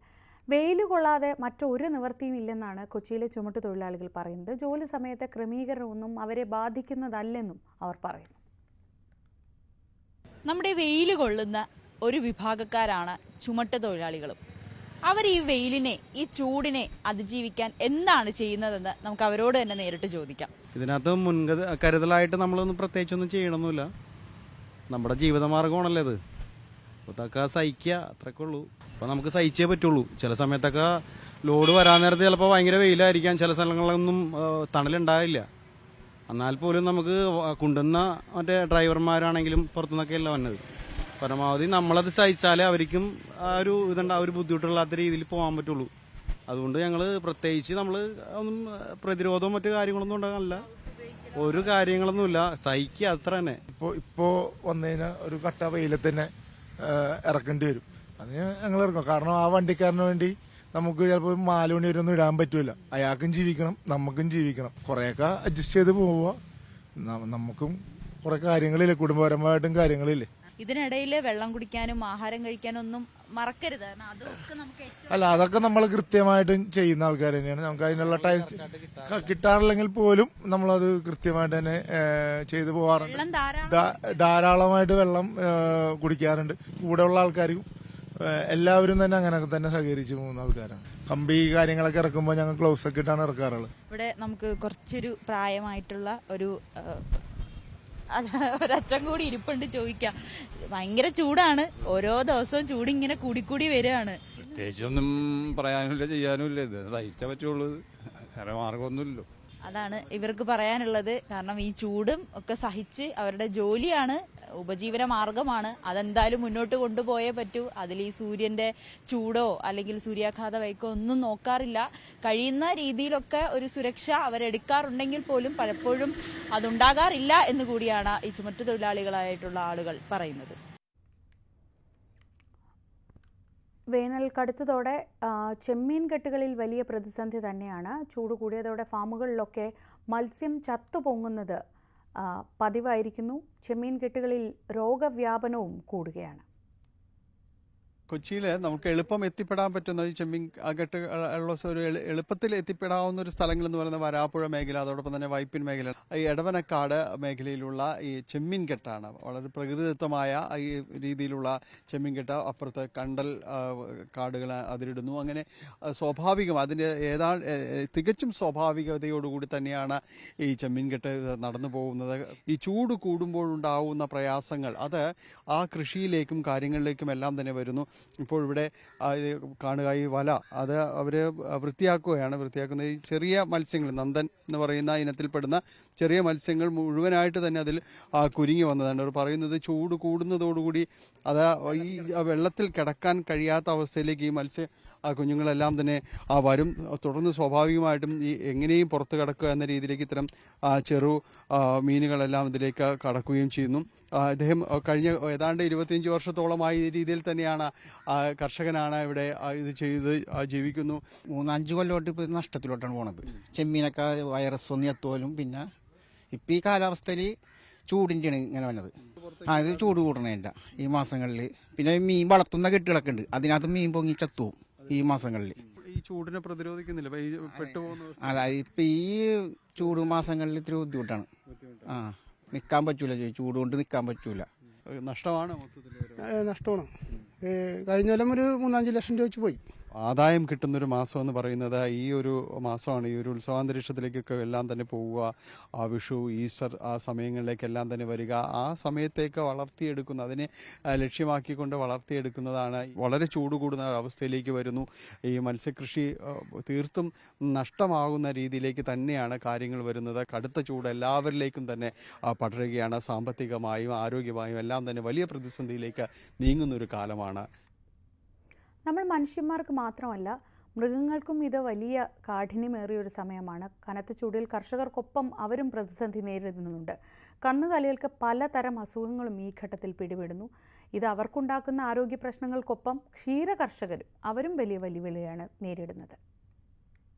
വെയിൽ കൊള്ളാതെ മറ്റൊരു നിവൃത്തിയും ഇല്ലെന്നാണ് കൊച്ചിയിലെ ചുമട്ടുതൊഴിലാളികൾ പറയുന്നത്. ജോലി സമയത്തെ ക്രമീകരണമൊന്നും അവരെ ബാധിക്കുന്നതല്ലെന്നും അവർ പറയുന്നു. നമ്മുടെ വെയിൽ കൊള്ളുന്ന ഒരു വിഭാഗക്കാരാണ് ചുമട്ടുതൊഴിലാളികളും. അവർ ഈ വെയിലിനെ, ഈ ചൂടിനെ അതിജീവിക്കാൻ എന്താണ് ചെയ്യുന്നതെന്ന് നമുക്ക് അവരോട് തന്നെ നേരിട്ട് ചോദിക്കാം. ഇതിനകത്ത് കരുതലായിട്ട് നമ്മളൊന്നും പ്രത്യേകിച്ചൊന്നും ചെയ്യണമെന്നില്ല. നമ്മുടെ ജീവിതമാർഗമാണല്ലോ ഇത്. അതൊക്കെ സഹിക്കുക, അത്രയൊക്കെ ഉള്ളൂ. അപ്പോൾ നമുക്ക് സഹിച്ചേ പറ്റുള്ളൂ. ചില സമയത്തൊക്കെ ലോഡ് വരാൻ നേരത്ത് ചിലപ്പോൾ ഭയങ്കര വെയിലായിരിക്കാം, ചില സ്ഥലങ്ങളിലൊന്നും തണലുണ്ടാവില്ല. എന്നാൽ പോലും നമുക്ക് കൊണ്ടുവന്ന മറ്റേ ഡ്രൈവർമാരാണെങ്കിലും പുറത്തുനിന്നൊക്കെയല്ല വന്നത്. പരമാവധി നമ്മളത് സഹിച്ചാലേ അവർക്കും ഒരു ബുദ്ധിമുട്ടില്ലാത്ത രീതിയിൽ പോകാൻ പറ്റുള്ളൂ. അതുകൊണ്ട് ഞങ്ങൾ പ്രത്യേകിച്ച് നമ്മൾ ഒന്നും പ്രതിരോധവും മറ്റു കാര്യങ്ങളൊന്നും ഉണ്ടാകാനല്ല, ഒരു കാര്യങ്ങളൊന്നുമില്ല, സഹിക്കുക അത്ര തന്നെ. ഇപ്പോൾ വന്നു കഴിഞ്ഞാൽ ഒരു കട്ട വെയിലത്ത് തന്നെ ഇറക്കേണ്ടി വരും. അതിന് ഞങ്ങൾ ഇറക്കും. കാരണം ആ വണ്ടിക്കാരന് വേണ്ടി നമുക്ക് ചിലപ്പോൾ 4 മണി വരെ ഒന്നും ഇടാൻ പറ്റൂല. അയാൾക്കും ജീവിക്കണം, നമുക്കും ജീവിക്കണം. കുറേയൊക്കെ അഡ്ജസ്റ്റ് ചെയ്ത് പോവുക. നമുക്കും കുറെ കാര്യങ്ങളില്ലേ, കുടുംബപരമായിട്ടും കാര്യങ്ങളില്ലേ. ഇതിനിടയിൽ വെള്ളം കുടിക്കാനും ആഹാരം കഴിക്കാനും ഒന്നും മറക്കരുത്. കാരണം അതൊക്കെ നമുക്ക് ഏറ്റവും അല്ല, അതൊക്കെ നമ്മൾ കൃത്യമായിട്ടും ചെയ്യുന്ന ആൾക്കാർ തന്നെയാണ്. നമുക്ക് അതിനുള്ള ടൈം കിട്ടാറില്ലെങ്കിൽ പോലും നമ്മളത് കൃത്യമായിട്ട് തന്നെ ചെയ്തു പോകാറുണ്ട്. വെള്ളം ധാരാളമായിട്ട് വെള്ളം കുടിക്കാറുണ്ട്. കൂടെയുള്ള ആൾക്കാരും എല്ലാവരും തന്നെ അങ്ങനെയൊക്കെ തന്നെ സഹകരിച്ച് പോകുന്ന ആൾക്കാരാണ്. കമ്പി കാര്യങ്ങളൊക്കെ ഇറക്കുമ്പോൾ ഞങ്ങൾ ഗ്ലൗസ് ഒക്കെ ഇട്ടാണ് ഇറക്കാറുള്ളത്. ഇവിടെ നമുക്ക് കുറച്ചൊരു പ്രായമായിട്ടുള്ള ഒരച്ഛൻ കൂടി ഇരിപ്പുണ്ട്. ചോദിക്കാം, ഭയങ്കര ചൂടാണ്, ഓരോ ദിവസവും ചൂടിങ്ങനെ കൂടിക്കൂടി വരികയാണ്. പ്രത്യേകിച്ചൊന്നും പറയാനുമില്ല, ചെയ്യാനുമില്ല, ഇത് സഹിച്ചേ പറ്റുള്ളൂ, വേറെ മാർഗമൊന്നുമില്ലല്ലോ. അതാണ് ഇവർക്ക് പറയാനുള്ളത്. കാരണം ഈ ചൂടും ഒക്കെ സഹിച്ച് അവരുടെ ജോലിയാണ്, ഉപജീവന മാർഗമാണ്, അതെന്തായാലും മുന്നോട്ട് കൊണ്ടുപോയേ പറ്റൂ. അതിൽ ഈ സൂര്യന്റെ ചൂടോ അല്ലെങ്കിൽ സൂര്യാഘാത വൈക്കോ ഒന്നും നോക്കാറില്ല. കഴിയുന്ന രീതിയിലൊക്കെ ഒരു സുരക്ഷ അവരെടുക്കാറുണ്ടെങ്കിൽ പോലും പലപ്പോഴും അതുണ്ടാകാറില്ല എന്ന് കൂടിയാണ് ഈ ചുമട്ടുതൊഴിലാളികളായിട്ടുള്ള ആളുകൾ പറയുന്നത്. വേനൽ കടുത്തതോടെ ചെമ്മീൻ കെട്ടുകളിൽ വലിയ പ്രതിസന്ധി തന്നെയാണ്. ചൂട് കൂടിയതോടെ ഫാമുകളിലൊക്കെ മത്സ്യം ചത്തുപൊങ്ങുന്നത് പതിവായിരിക്കുന്നു. ചെമ്മീൻ കെട്ടുകളിൽ രോഗവ്യാപനവും കൂടുകയാണ്. കൊച്ചിയിൽ നമുക്ക് എളുപ്പം എത്തിപ്പെടാൻ പറ്റുന്ന ഈ ചെമ്മീൻ കെട്ട് ഉള്ള ഒരു എളുപ്പത്തിൽ എത്തിപ്പെടാവുന്ന ഒരു സ്ഥലങ്ങൾ എന്ന് പറയുന്നത് വരാപ്പുഴ മേഖല, അതോടൊപ്പം തന്നെ വൈപ്പിൻ മേഖല, ഈ എടവനക്കാട് മേഖലയിലുള്ള ഈ ചെമ്മീൻ കെട്ടാണ്. വളരെ പ്രകൃതിദത്തമായ ഈ രീതിയിലുള്ള ചെമ്മീൻ കെട്ട്. അപ്പുറത്ത് കണ്ടൽ കാടുകൾ അതിരിടുന്നു. അങ്ങനെ സ്വാഭാവികം അതിൻ്റെ തികച്ചും സ്വാഭാവികതയോടുകൂടി തന്നെയാണ് ഈ ചെമ്മീൻ കെട്ട് നടന്നു പോകുന്നത്. ഈ ചൂട് കൂടുമ്പോഴുണ്ടാവുന്ന പ്രയാസങ്ങൾ അത് ആ കൃഷിയിലേക്കും കാര്യങ്ങളിലേക്കും എല്ലാം തന്നെ വരുന്നു. ഇപ്പോൾ ഇവിടെ കാണുക, ഈ വല അത് അവർ വൃത്തിയാക്കുന്ന ഈ ചെറിയ മത്സ്യങ്ങൾ, നന്ദൻ എന്ന് പറയുന്ന ഇനത്തിൽപ്പെടുന്ന ചെറിയ മത്സ്യങ്ങൾ മുഴുവനായിട്ട് തന്നെ അതിൽ കുരുങ്ങി വന്നതാണ്. അവർ പറയുന്നത് ചൂട് കൂടുന്നതോടുകൂടി അത് ഈ വെള്ളത്തിൽ കിടക്കാൻ കഴിയാത്ത അവസ്ഥയിലേക്ക് ഈ കുഞ്ഞുങ്ങളെല്ലാം തന്നെ വരും. തുടർന്ന് സ്വാഭാവികമായിട്ടും ഈ എങ്ങനെയും പുറത്ത് കടക്കുക എന്ന രീതിയിലേക്ക് ഇത്തരം ചെറു മീനുകളെല്ലാം ഇതിലേക്ക് കടക്കുകയും ചെയ്യുന്നു. അദ്ദേഹം കഴിഞ്ഞ ഏതാണ്ട് 25 വർഷത്തോളമായി ഈ രീതിയിൽ തന്നെയാണ് കർഷകനാണ് ഇവിടെ ഇത് ചെയ്ത് ജീവിക്കുന്നു. 3-5 കൊല്ലമായിട്ട് ഇപ്പോൾ നഷ്ടത്തിലോട്ടാണ് പോണത്. ചെമ്മീനൊക്കെ വൈറസ് ഒന്നും എത്തുപോലും. പിന്നെ ഇപ്പം ഈ കാലാവസ്ഥയിൽ ചൂടിൻ്റെയാണ് ഇങ്ങനെ വന്നത്. ഇത് ചൂട് കൂടണേൻ്റെ ഈ മാസങ്ങളിൽ. പിന്നെ മീൻ വളർത്തുന്ന കെട്ടുകളൊക്കെ ഉണ്ട്, അതിനകത്ത് മീൻ പൊങ്ങി ചത്തുപോകും ഈ മാസങ്ങളിൽ. ഈ ചൂടിനെ പ്രതിരോധിക്കുന്നില്ല അല്ല, ഇപ്പം ഈ ചൂട് മാസങ്ങളിൽ ഇത്തിരി ബുദ്ധിമുട്ടാണ്. നിൽക്കാൻ പറ്റൂല, ചൂട് കൊണ്ട് നിൽക്കാൻ പറ്റൂല. നഷ്ടമാണ്, നഷ്ടമാണ്. കഴിഞ്ഞ കൊല്ലം ഒരു 3-5 ലക്ഷം രൂപ വെച്ച് പോയി. ആദായം കിട്ടുന്നൊരു മാസം എന്ന് പറയുന്നത് ഈ ഒരു മാസമാണ്. ഈ ഒരു ഉത്സവാന്തരീക്ഷത്തിലേക്കൊക്കെ എല്ലാം തന്നെ പോവുക, വിഷു, ഈസ്റ്റർ ആ സമയങ്ങളിലേക്കെല്ലാം തന്നെ വരിക. ആ സമയത്തേക്ക് വളർത്തിയെടുക്കുന്ന, അതിനെ ലക്ഷ്യമാക്കിക്കൊണ്ട് വളർത്തിയെടുക്കുന്നതാണ്. വളരെ ചൂട് കൂടുന്ന അവസ്ഥയിലേക്ക് വരുന്നു. ഈ മത്സ്യകൃഷി തീർത്തും നഷ്ടമാകുന്ന രീതിയിലേക്ക് തന്നെയാണ് കാര്യങ്ങൾ വരുന്നത്. കടുത്ത ചൂട് എല്ലാവരിലേക്കും തന്നെ പടരുകയാണ്. സാമ്പത്തികമായും ആരോഗ്യമായും എല്ലാം തന്നെ വലിയ പ്രതിസന്ധിയിലേക്ക് നീങ്ങുന്നൊരു കാലമാണ്. നമ്മൾ മനുഷ്യന്മാർക്ക് മാത്രമല്ല, മൃഗങ്ങൾക്കും ഇത് വലിയ കാഠിന്യമേറിയൊരു സമയമാണ്. കനത്ത ചൂടിൽ കർഷകർക്കൊപ്പം അവരും പ്രതിസന്ധി നേരിടുന്നുണ്ട്. കന്നുകാലികൾക്ക് പലതരം അസുഖങ്ങളും ഈ ഘട്ടത്തിൽ പിടിപെടുന്നു. ഇത് അവർക്കുണ്ടാക്കുന്ന ആരോഗ്യ പ്രശ്നങ്ങൾക്കൊപ്പം ക്ഷീര കർഷകരും അവരും വലിയ വെല്ലുവിളിയാണ് നേരിടുന്നത്.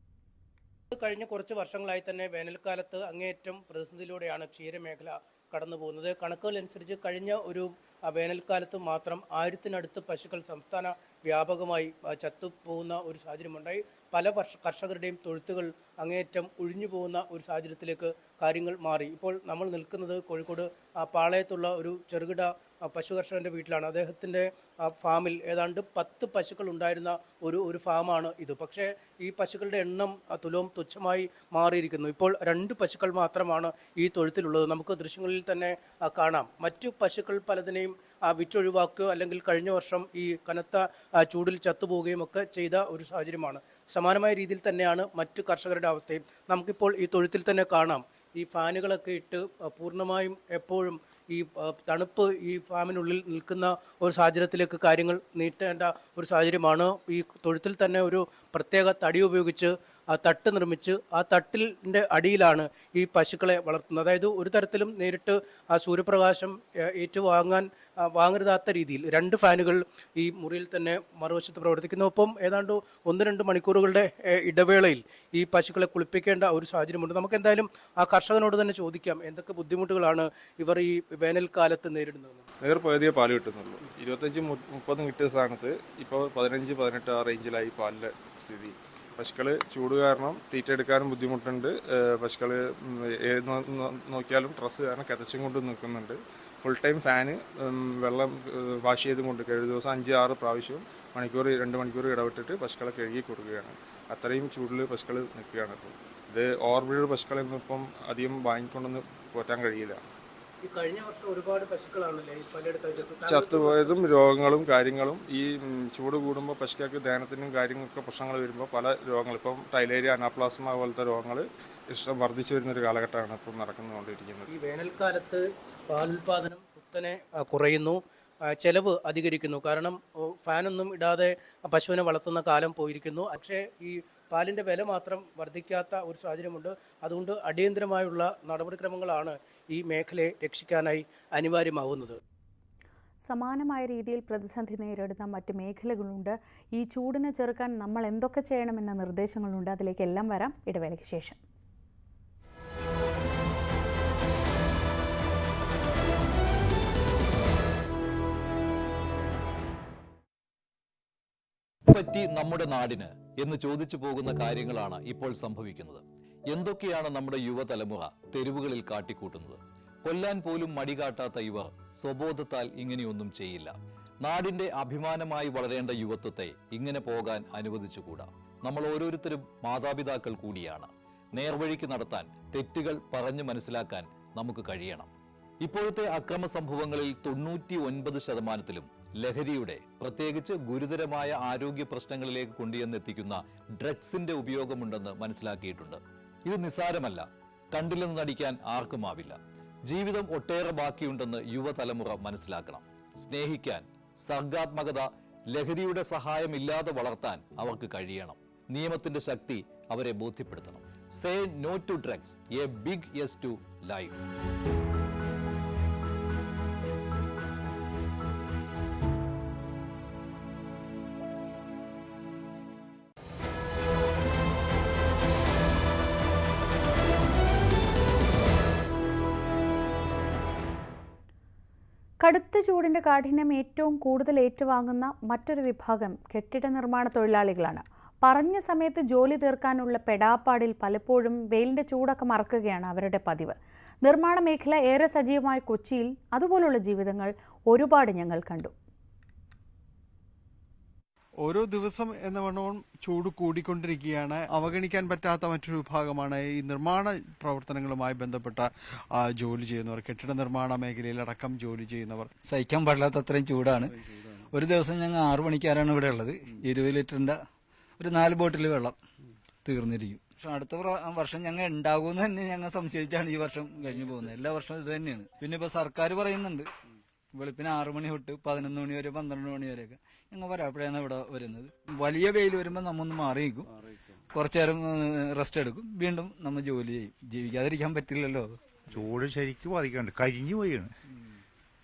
കഴിഞ്ഞ കുറച്ച് വർഷങ്ങളായി തന്നെ വേനൽക്കാലത്ത് അങ്ങേയറ്റം പ്രതിസന്ധിയിലൂടെയാണ് ക്ഷീരമേഖല കടന്നു പോകുന്നത്. കണക്കുകളനുസരിച്ച് കഴിഞ്ഞ ഒരു വേനൽക്കാലത്ത് മാത്രം 1000-നടുത്ത് പശുക്കൾ സംസ്ഥാന വ്യാപകമായി ചത്തുപോകുന്ന ഒരു സാഹചര്യമുണ്ടായി. പല കർഷകരുടെയും തൊഴുത്തുകൾ അങ്ങേയറ്റം ഒഴിഞ്ഞു പോകുന്ന ഒരു സാഹചര്യത്തിലേക്ക് കാര്യങ്ങൾ മാറി. ഇപ്പോൾ നമ്മൾ നിൽക്കുന്നത് കോഴിക്കോട് പാളയത്തുള്ള ഒരു ചെറുകിട പശു കർഷകൻ്റെ വീട്ടിലാണ്. അദ്ദേഹത്തിൻ്റെ ഫാമിൽ ഏതാണ്ട് 10 പശുക്കൾ ഉണ്ടായിരുന്ന ഒരു ഫാമാണ് ഇത്. പക്ഷേ ഈ പശുക്കളുടെ എണ്ണം തുലവും തുച്ഛമായി മാറിയിരിക്കുന്നു. ഇപ്പോൾ 2 പശുക്കൾ മാത്രമാണ് ഈ തൊഴുത്തിലുള്ളത്. നമുക്ക് ദൃശ്യങ്ങളിൽ തന്നെ കാണാം. മറ്റു പശുക്കൾ പലതിനെയും വിറ്റൊഴിവാക്കുകയോ അല്ലെങ്കിൽ കഴിഞ്ഞ വർഷം ഈ കനത്ത ചൂടിൽ ചത്തുപോവുകയും ഒക്കെ ചെയ്ത ഒരു സാഹചര്യമാണ്. സമാനമായ രീതിയിൽ തന്നെയാണ് മറ്റു കർഷകരുടെ അവസ്ഥയും. നമുക്കിപ്പോൾ ഈ തൊഴുത്തിൽ തന്നെ കാണാം, ഈ ഫാനുകളൊക്കെ ഇട്ട് പൂർണ്ണമായും എപ്പോഴും ഈ തണുപ്പ് ഈ ഫാമിനുള്ളിൽ നിൽക്കുന്ന ഒരു സാഹചര്യത്തിലേക്ക് കാര്യങ്ങൾ നീട്ടേണ്ട ഒരു സാഹചര്യമാണ്. ഈ തൊഴുത്തിൽ തന്നെ ഒരു പ്രത്യേക തടി ഉപയോഗിച്ച് തട്ട് നിർമ്മിച്ച് നിർമ്മിച്ച് ആ തട്ടിലിൻ്റെ അടിയിലാണ് ഈ പശുക്കളെ വളർത്തുന്നത്. അതായത് ഒരു തരത്തിലും നേരിട്ട് ആ സൂര്യപ്രകാശം വാങ്ങരുതാത്ത രീതിയിൽ 2 ഫാനുകൾ ഈ മുറിയിൽ തന്നെ മറുവശത്ത് പ്രവർത്തിക്കുന്നു. ഒപ്പം ഏതാണ്ട് 1-2 മണിക്കൂറുകളുടെ ഇടവേളയിൽ ഈ പശുക്കളെ കുളിപ്പിക്കേണ്ട ഒരു സാഹചര്യമുണ്ട്. നമുക്ക് എന്തായാലും ആ കർഷകനോട് തന്നെ ചോദിക്കാം എന്തൊക്കെ ബുദ്ധിമുട്ടുകളാണ് ഇവർ ഈ വേനൽക്കാലത്ത് നേരിടുന്നത്. നേർപകുതിയെ പാല് കിട്ടുന്നുള്ളൂ. 25-30 കിട്ടിയ സ്ഥാനത്ത് ഇപ്പോൾ 15-18 ആ റേഞ്ചിലായി പാലിൻ്റെ സ്ഥിതി. പശുക്കൾ ചൂട് കാരണം തീറ്റ എടുക്കാനും ബുദ്ധിമുട്ടുണ്ട്. പശുക്കൾ ഏത് നോക്കിയാലും ഡ്രസ്സ് കാരണം കിതച്ചും കൊണ്ട് നിൽക്കുന്നുണ്ട്. ഫുൾ ടൈം ഫാന് വെള്ളം വാഷ് ചെയ്തും കൊണ്ട് ഒരു ദിവസം 5-6 പ്രാവശ്യം 2 മണിക്കൂർ ഇടവിട്ടിട്ട് പശുക്കളെ കഴുകി കൊടുക്കുകയാണ്. അത്രയും ചൂടിൽ പശുക്കൾ നിൽക്കുകയാണ്. ഇപ്പോൾ ഇത് ഓവർബ്രീഡ് പശുക്കളൊന്നും ഇപ്പം അധികം വാങ്ങിക്കൊണ്ടൊന്നും പോറ്റാൻ കഴിയില്ല. കഴിഞ്ഞ വർഷം ഒരുപാട് പശുക്കളാണല്ലേ ചത്തുപോയതും രോഗങ്ങളും കാര്യങ്ങളും ഈ ചൂട് കൂടുമ്പോൾ പശുക്കൾക്ക് ദഹനത്തിനും കാര്യങ്ങൾക്കൊക്കെ പ്രശ്നങ്ങൾ വരുമ്പോൾ പല രോഗങ്ങൾ ഇപ്പം ടൈലേരിയ, അനാപ്ലാസ്മ പോലത്തെ രോഗങ്ങൾ ഇഷ്ടം വർദ്ധിച്ചു വരുന്നൊരു കാലഘട്ടമാണ് ഇപ്പം നടന്നുകൊണ്ടിരിക്കുന്നത്. ഈ വേനൽക്കാലത്ത് പാലുൽപാദനം കുത്തനെ കുറയുന്നു, ചെലവ് അധികരിക്കുന്നു. കാരണം ഫാനൊന്നും ഇടാതെ പശുവിനെ വളർത്തുന്ന കാലം പോയിരിക്കുന്നു. പക്ഷേ ഈ പാലിൻ്റെ വില മാത്രം വർദ്ധിക്കാത്ത ഒരു സാഹചര്യമുണ്ട്. അതുകൊണ്ട് അടിയന്തരമായുള്ള നടപടിക്രമങ്ങളാണ് ഈ മേഖലയെ രക്ഷിക്കാനായി അനിവാര്യമാവുന്നത്. സമാനമായ രീതിയിൽ പ്രതിസന്ധി നേരിടുന്ന മറ്റ് മേഖലകളുണ്ട്. ഈ ചൂടിനെ ചെറുക്കാൻ നമ്മൾ എന്തൊക്കെ ചെയ്യണമെന്ന നിർദ്ദേശങ്ങളുണ്ട്. അതിലേക്കെല്ലാം വരാം ഇടവേളയ്ക്ക് ശേഷം. പറ്റി നമ്മുടെ നാടിന് എന്ന് ചോദിച്ചു പോകുന്ന കാര്യങ്ങളാണ് ഇപ്പോൾ സംഭവിക്കുന്നത്. എന്തൊക്കെയാണ് നമ്മുടെ യുവതലമുറ തെരുവുകളിൽ കാട്ടിക്കൂട്ടുന്നത്? കൊല്ലാൻ പോലും മടികാട്ടാത്ത ഇവർ സ്വബോധത്താൽ ഇങ്ങനെയൊന്നും ചെയ്യില്ല. നാടിന്റെ അഭിമാനമായി വളരേണ്ട യുവത്വത്തെ ഇങ്ങനെ പോകാൻ അനുവദിച്ചുകൂടാ. നമ്മൾ ഓരോരുത്തരും മാതാപിതാക്കൾ കൂടിയാണ്. നേർവഴിക്ക് നടത്താൻ, തെറ്റുകൾ പറഞ്ഞു മനസ്സിലാക്കാൻ നമുക്ക് കഴിയണം. ഇപ്പോഴത്തെ അക്രമ സംഭവങ്ങളിൽ 99% ലഹരിയുടെ, പ്രത്യേകിച്ച് ഗുരുതരമായ ആരോഗ്യ പ്രശ്നങ്ങളിലേക്ക് കൊണ്ടുവന്നെത്തിക്കുന്ന ഡ്രഗ്സിന്റെ ഉപയോഗമുണ്ടെന്ന് മനസ്സിലാക്കിയിട്ടുണ്ട്. ഇത് നിസ്സാരമല്ല. കണ്ടില്ലെന്ന് നടിക്കാൻ ആർക്കുമാവില്ല. ജീവിതം ഒട്ടേറെ ബാക്കിയുണ്ടെന്ന് യുവതലമുറ മനസ്സിലാക്കണം. സ്നേഹിക്കാൻ, സർഗാത്മകത, ലഹരിയുടെ സഹായമില്ലാതെ വളർത്താൻ അവർക്ക് കഴിയണം. നിയമത്തിന്റെ ശക്തി അവരെ ബോധ്യപ്പെടുത്തണം. Say no to drugs, a big yes to life. കടുത്ത ചൂടിന്റെ കാഠിന്യം ഏറ്റവും കൂടുതൽ ഏറ്റുവാങ്ങുന്ന മറ്റൊരു വിഭാഗം കെട്ടിട നിർമ്മാണ തൊഴിലാളികളാണ്. പറഞ്ഞ സമയത്ത് ജോലി തീർക്കാനുള്ള പെടാപ്പാടിൽ പലപ്പോഴും വെയിലിന്റെ ചൂടൊക്കെ മറക്കുകയാണ് അവരുടെ പതിവ്. നിർമ്മാണ മേഖല ഏറെ സജീവമായ കൊച്ചിയിൽ അതുപോലുള്ള ജീവിതങ്ങൾ ഒരുപാട് ഞങ്ങൾ കണ്ടു. ഓരോ ദിവസം എന്ന വണ്ണവും ചൂട് കൂടിക്കൊണ്ടിരിക്കുകയാണ്. അവഗണിക്കാൻ പറ്റാത്ത മറ്റൊരു വിഭാഗമാണ് ഈ നിർമ്മാണ പ്രവർത്തനങ്ങളുമായി ബന്ധപ്പെട്ട ജോലി ചെയ്യുന്നവർ, കെട്ടിട നിർമ്മാണ മേഖലയിലടക്കം ജോലി ചെയ്യുന്നവർ. സഹിക്കാൻ പാടില്ലാത്ത അത്രയും ചൂടാണ്. ഒരു ദിവസം ഞങ്ങൾ 6 മണിക്കാരാണ് ഇവിടെ ഉള്ളത്. 20 ലിറ്ററിന്റെ ഒരു 4 ബോട്ടിൽ വെള്ളം തീർന്നിരിക്കും. പക്ഷെ അടുത്ത വർഷം ഞങ്ങൾ ഉണ്ടാകുമെന്ന് തന്നെ ഞങ്ങൾ സംശയിച്ചാണ് ഈ വർഷം കഴിഞ്ഞു പോകുന്നത്. എല്ലാ വർഷവും ഇത് തന്നെയാണ്. പിന്നെ ഇപ്പൊ സർക്കാർ പറയുന്നുണ്ട് വെളുപ്പിന് 6 മണി തൊട്ട് 11 മണി വരെ 12 മണി വരെയൊക്കെ ഞങ്ങൾ വരാപ്പോഴാണ് ഇവിടെ വരുന്നത്. വലിയ വെയിൽ വരുമ്പോൾ നമ്മൊന്ന് മാറി നിൽക്കും, കുറച്ചു നേരം റെസ്റ്റ് എടുക്കും, വീണ്ടും നമ്മൾ ജോലി ചെയ്യും. ജീവിക്കാതിരിക്കാൻ പറ്റില്ലല്ലോ. ചൂട് ശരിക്കും ബാധിക്കാണ്ട് കരിഞ്ഞു പോയാണ്.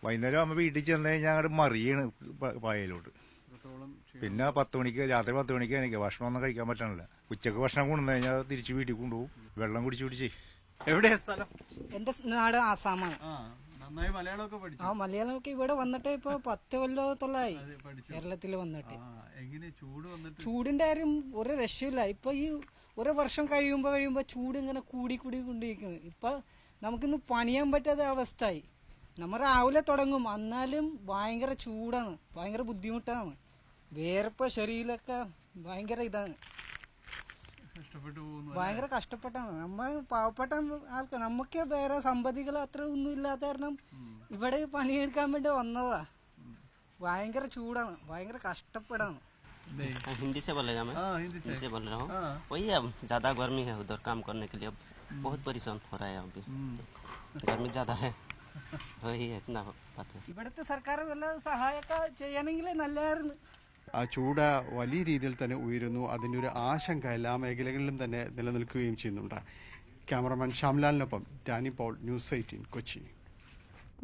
വൈകുന്നേരം ആകുമ്പോൾ വീട്ടിൽ ചെന്ന് കഴിഞ്ഞാൽ അങ്ങോട്ട് മറിയാണ് പായലോട്ട്. പിന്നെ 10 മണിക്ക്, രാത്രി 10 മണിക്ക് എനിക്ക് ഭക്ഷണം ഒന്നും കഴിക്കാൻ പറ്റണില്ല. ഉച്ചക്ക് ഭക്ഷണം കൊണ്ടു കഴിഞ്ഞാൽ തിരിച്ച് വീട്ടിൽ കൊണ്ടുപോകും. വെള്ളം കുടിച്ച് എവിടെയാ സ്ഥലം? എന്റെ നാട് ആസാമാണ്. മലയാളമൊക്കെ ഇവിടെ വന്നിട്ട് ഇപ്പൊ 10 കൊല്ലത്തോളായി കേരളത്തിൽ വന്നിട്ട്. ചൂടിന്റെ കാര്യം ഒരു രക്ഷയില്ല. ഇപ്പൊ ഈ ഒരു വർഷം കഴിയുമ്പോ ചൂട് ഇങ്ങനെ കൂടിക്കൊണ്ടിരിക്കുന്നു. ഇപ്പൊ നമുക്കിന്ന് പണിയാൻ പറ്റാത്ത അവസ്ഥയായി. നമ്മൾ രാവിലെ തുടങ്ങും, എന്നാലും ഭയങ്കര ചൂടാണ്, ഭയങ്കര ബുദ്ധിമുട്ടാണ്. വേർപ്പ ശരീരമൊക്കെ ഭയങ്കര ഇതാണ്, ഭയങ്കര കഷ്ടപ്പെട്ടാണ്. നമ്മ പാവപ്പെട്ട ആൾക്കാർ, നമുക്ക് വേറെ സമ്പത്തികൾ അത്ര ഒന്നും ഇല്ലാത്ത കാരണം ഇവിടെ പണിയെടുക്കാൻ വേണ്ടി വന്നതാ. ഭയങ്കര ചൂടാണ്, ഭയങ്കര കഷ്ടപ്പെടാണ്. हिंदी से बोलेगा मैं? हिंदी से बोल रहा हूँ। वही अब ज्यादा गर्मी है उधर काम करने के लिए, अब बहुत परेशान हो रहा है. अभी गर्मी ज्यादा है, वही है, इतना बात है. ഇവിടുത്തെ സർക്കാർ വല്ല സഹായമൊക്കെ ചെയ്യണമെങ്കിൽ നല്ലതായിരുന്നു. ചൂട് വലിയ രീതിയിൽ തന്നെ ഉയരുന്നു. അതിൻ്റെ ഒരു ആശങ്ക എല്ലാ മേഖലകളിലും തന്നെ നിലനിൽക്കുകയും ചെയ്യുന്നുണ്ട്. ക്യാമറമാൻ ശ്യാംലാലിനൊപ്പം ഡാനി പോൾ, ന്യൂസ് 18 കൊച്ചി.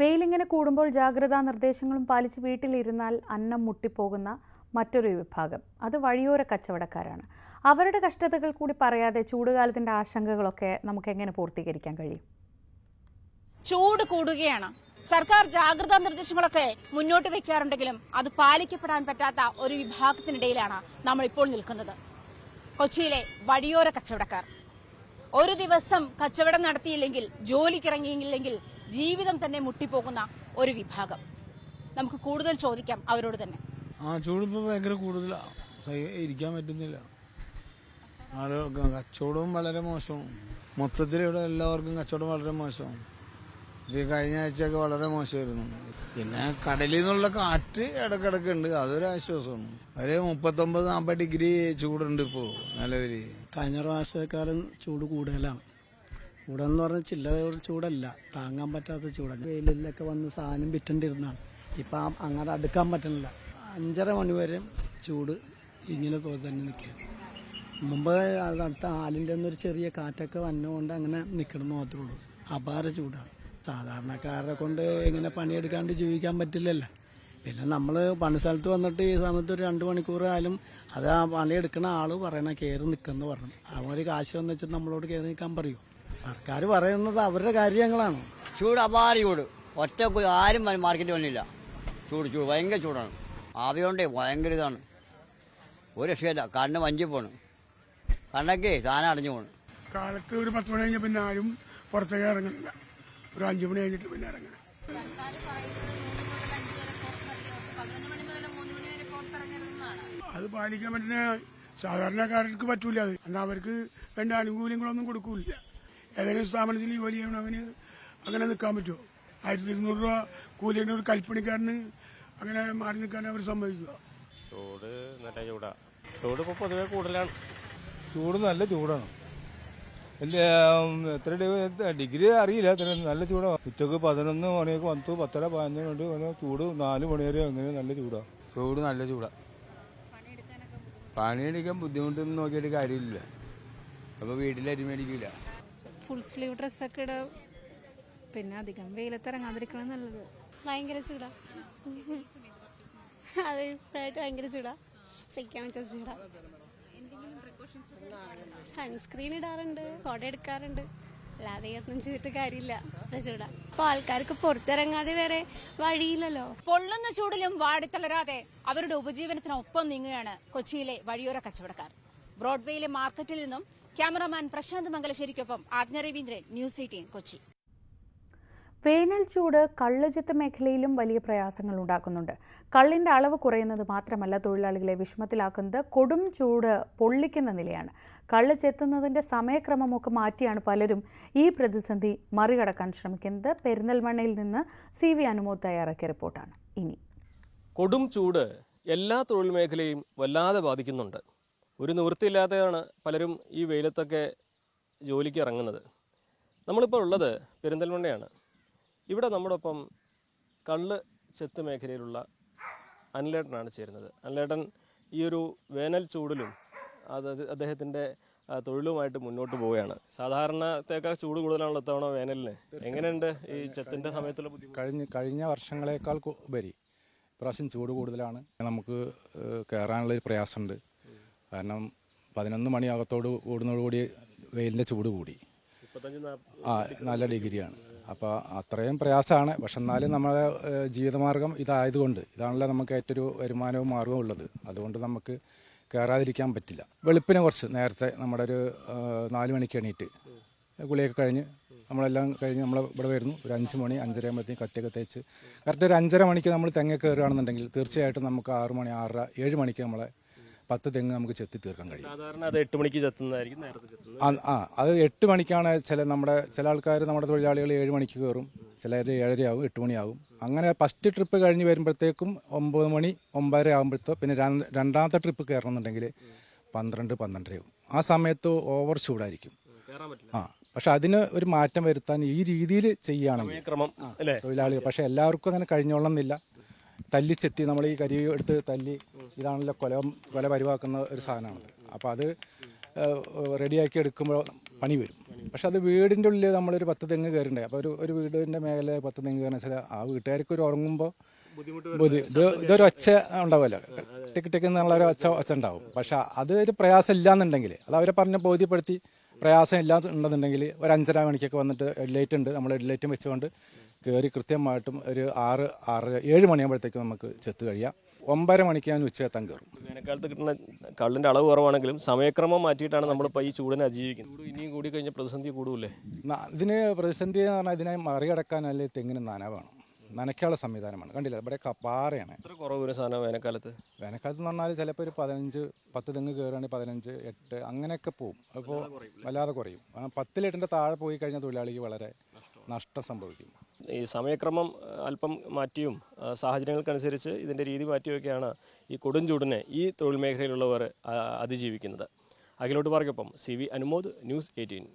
വെയിലിങ്ങനെ കൂടുമ്പോൾ ജാഗ്രതാ നിർദ്ദേശങ്ങളും പാലിച്ച് വീട്ടിലിരുന്നാൽ അന്നം മുട്ടിപ്പോകുന്ന മറ്റൊരു വിഭാഗം, അത് വഴിയോര കച്ചവടക്കാരാണ്. അവരുടെ കഷ്ടതകൾ കൂടി പറയാതെ ചൂടുകാലത്തിന്റെ ആശങ്കകളൊക്കെ നമുക്ക് എങ്ങനെ പൂർത്തീകരിക്കാൻ കഴിയും? ചൂട് കൂടുകയാണ്. സർക്കാർ ജാഗ്രതാ നിർദ്ദേശങ്ങളൊക്കെ മുന്നോട്ട് വെക്കാറുണ്ടെങ്കിലും അത് പാലിക്കപ്പെടാൻ പറ്റാത്ത ഒരു വിഭാഗത്തിനിടയിലാണ് നമ്മൾ ഇപ്പോൾ നിൽക്കുന്നത്. കൊച്ചിയിലെ വഴിയോര കച്ചവടക്കാർ. ഒരു ദിവസം കച്ചവടം നടത്തിയില്ലെങ്കിൽ, ജോലിക്കിറങ്ങിയില്ലെങ്കിൽ ജീവിതം തന്നെ മുട്ടിപ്പോകുന്ന ഒരു വിഭാഗം. നമുക്ക് കൂടുതൽ ചോദിക്കാം അവരോട് തന്നെ. ചൂടിപ്പോ ഭയങ്കര കൂടുതലാണ്, ഇരിക്കാൻ പറ്റുന്നില്ല. കച്ചവടവും വളരെ മോശവും. മൊത്തത്തിൽ ഇവിടെ എല്ലാവർക്കും കച്ചവടം വളരെ മോശമാണ്. കഴിഞ്ഞ ആഴ്ചയൊക്കെ വളരെ മോശമായിരുന്നു. പിന്നെ കടലിൽ നിന്നുള്ള കാറ്റ് ഇടക്കിടക്ക് ഉണ്ട്, അതൊരു ആശ്വാസമാണ്. ഒരു 39-40 ഡിഗ്രി ചൂടുണ്ട് ഇപ്പോ നിലവില്. കഴിഞ്ഞ പ്രാവശ്യക്കാലം ചൂട് കൂടുതലാണ്. ചൂടെന്ന് പറഞ്ഞാൽ ചില്ലറ ചൂടല്ല, താങ്ങാൻ പറ്റാത്ത ചൂടല്ല. വെയിലൊക്കെ വന്ന് സാധനം വിറ്റണ്ടിരുന്നാണ്. ഇപ്പം അങ്ങനെ അടുക്കാൻ പറ്റുന്നില്ല. 5:30 മണി വരെ ചൂട് ഇങ്ങനെ തന്നെ നിൽക്കുക. മുമ്പ് അടുത്ത ആലിൻ്റെ ഒന്നൊരു ചെറിയ കാറ്റൊക്കെ വന്നുകൊണ്ട് അങ്ങനെ നിൽക്കണം മാത്രമേ ഉള്ളൂ. അപാര ചൂടാണ്. സാധാരണക്കാരെ കൊണ്ട് ഇങ്ങനെ പണിയെടുക്കാണ്ട് ജീവിക്കാൻ പറ്റില്ലല്ലോ. പിന്നെ നമ്മൾ പണിസ്ഥലത്ത് വന്നിട്ട് ഈ സമയത്ത് ഒരു 2 മണിക്കൂർ ആയാലും അത് ആ പണിയെടുക്കുന്ന ആൾ പറയണ കയറി നിൽക്കുമെന്ന് പറഞ്ഞു. അവര് കാശ് വന്ന് വെച്ചിട്ട് നമ്മളോട് കയറി നിൽക്കാൻ പറയൂ? സർക്കാർ പറയുന്നത് അവരുടെ കാര്യങ്ങളാണ്. ചൂട് അപാര ചൂട്. ഒറ്റ ആരും മാർക്കറ്റ് വന്നില്ല. ചൂട് ഭയങ്കര ചൂടാണ്. ആവി കൊണ്ടേ ഭയങ്കര ഇതാണ്. ഒരു രക്ഷയില്ല. കണ്ണ് വഞ്ചി പോണ്, കണ്ണൊക്കെ സാധനം അടഞ്ഞു പോണ്. കാലത്ത് ഒരു 10 മണി കഴിഞ്ഞ പിന്നെ ആരും പുറത്തേക്ക് ഇറങ്ങണില്ല. ഒരു 5 മണി കഴിഞ്ഞിട്ട് പിന്നെ ഇറങ്ങണം. അത് പാലിക്കാൻ പറ്റുന്ന സാധാരണക്കാർക്ക് പറ്റൂല. അത് എന്നാൽ അവർക്ക് വേണ്ട ആനുകൂല്യങ്ങളൊന്നും കൊടുക്കൂല. ഏതെങ്കിലും സ്ഥാപനത്തിൽ ജോലി ചെയ്യണവന് അങ്ങനെ നിൽക്കാൻ പറ്റുമോ? 1200 രൂപ കൂലിയുടെ ഒരു കൽപ്പണിക്കാരന് അങ്ങനെ മാറി നിൽക്കാൻ അവർ സമ്മതിക്കുക? ചൂട് നല്ല ചൂടാ. ചൂട് ഇപ്പോൾ പൊതുവെ കൂടുതലാണ്. ചൂട് നല്ല ചൂടാണ്. എത്ര ഡിഗ്രി അറിയില്ല, നല്ല ചൂടാണ്. ഉച്ചക്ക് 11 മണിയൊക്കെ വന്നു, 10:30 15 മണി ചൂട് 4 മണി വരെ അങ്ങനെ നല്ല ചൂടാ. ചൂട് നല്ല ചൂടാ. പണിയെടുക്കാൻ ബുദ്ധിമുട്ടൊന്നും നോക്കിയിട്ട് കാര്യമില്ല. അപ്പൊ വീട്ടിൽ അരി മേടിക്കില്ല. ഫുൾ സ്ലീവ് ഡ്രസ്സൊക്കെ ഇടാം. പിന്നെ അധികം വെയിലത്തിറങ്ങാതിരിക്കണം നല്ലത്. ഭയങ്കര ചൂടാ. അത് ഇപ്പോഴായിട്ട് ഭയങ്കര ചൂടാ. സഹിക്കാൻ പറ്റാത്ത ചൂടാ. സൺസ്ക്രീൻ ഇടാറുണ്ട്, കുട എടുക്കാറുണ്ട്. അല്ലാതെ ഒന്നും ചെയ്തിട്ട് കാര്യമില്ല. ചൂടാ. അപ്പൊ ആൾക്കാർക്ക് പുറത്തിറങ്ങാതെ വേറെ വഴിയില്ലല്ലോ. പൊള്ളുന്ന ചൂടിലും വാടിത്തളരാതെ അവരുടെ ഉപജീവനത്തിനൊപ്പം നീങ്ങുകയാണ് കൊച്ചിയിലെ വഴിയോര കച്ചവടക്കാർ. ബ്രോഡ്വേയിലെ മാർക്കറ്റിൽ നിന്നും ക്യാമറാമാൻ പ്രശാന്ത് മംഗലശ്ശേരിക്കൊപ്പം ആജ്ഞ രവീന്ദ്രൻ, ന്യൂസ് 18 കൊച്ചി. വേനൽ ചൂട് കള്ളുചെത്ത് മേഖലയിലും വലിയ പ്രയാസങ്ങൾ ഉണ്ടാക്കുന്നുണ്ട്. കള്ളിന്റെ അളവ് കുറയുന്നത് മാത്രമല്ല, തൊഴിലാളികളെ വിഷമത്തിലാക്കുന്നത് കൊടും ചൂട് പൊള്ളിക്കുന്ന നിലയാണ്. കള്ള് ചെത്തുന്നതിന്റെ സമയക്രമമൊക്കെ മാറ്റിയാണ് പലരും ഈ പ്രതിസന്ധി മറികടക്കാൻ ശ്രമിക്കുന്നത്. പെരിന്തൽമണ്ണയിൽ നിന്ന് CV അനുമോദ് തയ്യാറാക്കിയ റിപ്പോർട്ടാണ് ഇനി. കൊടും ചൂട് എല്ലാ തൊഴിൽ മേഖലയും വല്ലാതെ ബാധിക്കുന്നുണ്ട്. ഒരു നിവൃത്തിയില്ലാതെയാണ് പലരും ഈ വെയിലത്തൊക്കെ ജോലിക്ക് ഇറങ്ങുന്നത്. നമ്മളിപ്പോൾ ഉള്ളത് പെരിന്തൽമണ്ണയാണ്. ഇവിടെ നമ്മോടൊപ്പം കള്ള് ചെത്ത് മേഖലയിലുള്ള അനിലേട്ടനാണ് ചേരുന്നത്. അനിലേട്ടൻ ഈ ഒരു വേനൽ ചൂടിലും അദ്ദേഹത്തിൻ്റെ തൊഴിലുമായിട്ട് മുന്നോട്ട് പോവുകയാണ്. സാധാരണത്തേക്കാൾ ചൂട് കൂടുതലാണല്ലോ ഇത്തവണ വേനലിന്. എങ്ങനെയുണ്ട് ഈ ചെത്തിൻ്റെ സമയത്തുള്ള ബുദ്ധിമുട്ട്? കഴിഞ്ഞ വർഷങ്ങളെക്കാൾ ഉപരി ഇപ്രാവശ്യം ചൂട് കൂടുതലാണ്. നമുക്ക് കയറാനുള്ളൊരു പ്രയാസമുണ്ട്. കാരണം 11 മണി അകത്തോട് കൂടുന്നതോടുകൂടി വെയിലിൻ്റെ ചൂട് കൂടി 4 ഡിഗ്രിയാണ്. അപ്പോൾ അത്രയും പ്രയാസമാണ്. പക്ഷെ എന്നാലും നമ്മളെ ജീവിതമാർഗം ഇതായതുകൊണ്ട്, ഇതാണല്ലോ നമുക്ക് ഏറ്റൊരു വരുമാനവും മാർഗവും ഉള്ളത്. അതുകൊണ്ട് നമുക്ക് കയറാതിരിക്കാൻ പറ്റില്ല. വെളുപ്പിനെ കുറച്ച് നേരത്തെ നമ്മുടെ ഒരു 4 മണിക്ക് എണീറ്റ് കുളിയൊക്കെ കഴിഞ്ഞ് നമ്മളെല്ലാം കഴിഞ്ഞ് നമ്മൾ ഇവിടെ വരുന്നു. ഒരു 5 മണി 5:30 ആകുമ്പോഴത്തേക്കും കത്തിയൊക്കെ തേച്ച് കറക്റ്റ് ഒരു 5:30 മണിക്ക് നമ്മൾ തെങ്ങ് കയറുകയാണെന്നുണ്ടെങ്കിൽ തീർച്ചയായിട്ടും നമുക്ക് 6 മണി 6:30 7 മണിക്ക് നമ്മളെ 10 തെങ്ങ് നമുക്ക് ചെത്തി തീർക്കാൻ കഴിയും. സാധാരണ അത് 8 മണിക്ക് ചെത്തുന്നതായിരിക്കും നേരത്തെ ചെത്തുന്നത്. അത് 8 മണിക്കാണ്. ചില ആൾക്കാർ നമ്മുടെ തൊഴിലാളികൾ 7 മണിക്ക് കയറും, ചിലർ 7:30 ആവും, 8 മണിയാവും. അങ്ങനെ ഫസ്റ്റ് ട്രിപ്പ് കഴിഞ്ഞ് വരുമ്പോഴത്തേക്കും 9 മണി 9:30 ആകുമ്പോഴത്തോ പിന്നെ രണ്ടാമത്തെ ട്രിപ്പ് കയറണമെന്നുണ്ടെങ്കിൽ 12 12:30 ആവും. ആ സമയത്ത് ഓവർ ചൂടായിരിക്കും. പക്ഷെ അതിന് ഒരു മാറ്റം വരുത്താൻ ഈ രീതിയിൽ ചെയ്യുകയാണെങ്കിൽ തൊഴിലാളികൾ, പക്ഷെ എല്ലാവർക്കും അങ്ങനെ കഴിഞ്ഞോളണമെന്നില്ല. തല്ലിച്ചെത്തി നമ്മൾ ഈ കരി എടുത്ത് തല്ലി ഇതാണല്ലോ കൊല പരിവാക്കുന്ന ഒരു സാധനമാണത്. അപ്പോൾ അത് റെഡിയാക്കി എടുക്കുമ്പോൾ പണി വരും. പക്ഷെ അത് വീടിൻ്റെ ഉള്ളിൽ നമ്മളൊരു 10 തെങ്ങ് കയറിണ്ടായി. അപ്പോൾ ഒരു വീടിൻ്റെ മേലെ 10 തെങ്ങ് കയറുന്ന വെച്ചാൽ ആ വീട്ടുകാർക്ക് ഒരു ഉറങ്ങുമ്പോൾ ഇതൊരു ഒച്ച ഉണ്ടാവുമല്ലോ, ടിക്ക് ടിക്ക് എന്നുള്ളൊരു ഒച്ച ഉണ്ടാവും. പക്ഷെ അത് ഒരു പ്രയാസം ഇല്ലയെന്നുണ്ടെങ്കിൽ അത് അവരെ പറഞ്ഞ് ബോധ്യപ്പെടുത്തി പ്രയാസം ഇല്ലാന്നുണ്ടെന്നുണ്ടെങ്കിൽ ഒരു 5:30 മണിക്കൊക്കെ വന്നിട്ട് ഹെഡ്ലൈറ്റ് ഉണ്ട്, നമ്മൾ ഹെഡ്ലൈറ്റും വെച്ചുകൊണ്ട് കയറി കൃത്യമായിട്ടും ഒരു 6, 7 മണിയാകുമ്പോഴത്തേക്കും നമുക്ക് ചെത്ത് കഴിയാം. 9:30 മണിക്ക് ഞാൻ ഉച്ചയെത്താൻ കയറും. വേനൽക്കാലത്ത് കിട്ടുന്ന കള്ളിൻ്റെ അളവ് കുറവാണെങ്കിലും സമയക്രമം മാറ്റിയിട്ടാണ് നമ്മളിപ്പോൾ ഈ ചൂടിനെ അതിജീവിക്കുന്നത്. ഇനിയും കൂടി കഴിഞ്ഞാൽ പ്രതിസന്ധി കൂടൂല്ലേ? ഇതിന് പ്രതിസന്ധി എന്ന് പറഞ്ഞാൽ ഇതിനെ മറികടക്കാൻ അല്ലെങ്കിൽ തെങ്ങിന് നന വേണം, നനയ്ക്കാനുള്ള സംവിധാനമാണ്. കണ്ടില്ല ഇവിടെ പാറയാണ്. എത്ര കുറവ് ഒരു സാധനം വേനൽക്കാലത്ത്? വേനൽക്കാലത്ത് എന്ന് പറഞ്ഞാൽ ചിലപ്പോൾ ഒരു 10 തെങ്ങ് കയറുകയാണെങ്കിൽ 15, 8 അങ്ങനെയൊക്കെ പോവും. അപ്പോൾ വല്ലാതെ കുറയും. 10 ലിറ്ററിൻ്റെ താഴെ പോയി കഴിഞ്ഞാൽ തൊഴിലാളിക്ക് വളരെ നഷ്ടം സംഭവിക്കും. ഈ സമയക്രമം അല്പം മാറ്റിയും സാഹചര്യങ്ങൾക്കനുസരിച്ച് ഇതിൻ്റെ രീതി മാറ്റിയൊക്കെയാണ് ഈ കൊടും ചൂടിനെ ഈ തൊഴിൽ മേഖലയിലുള്ളവർ അതിജീവിക്കുന്നത്. അഖിലോട്ട് പാർക്കൊപ്പം CV അനുമോദ്, ന്യൂസ് 18.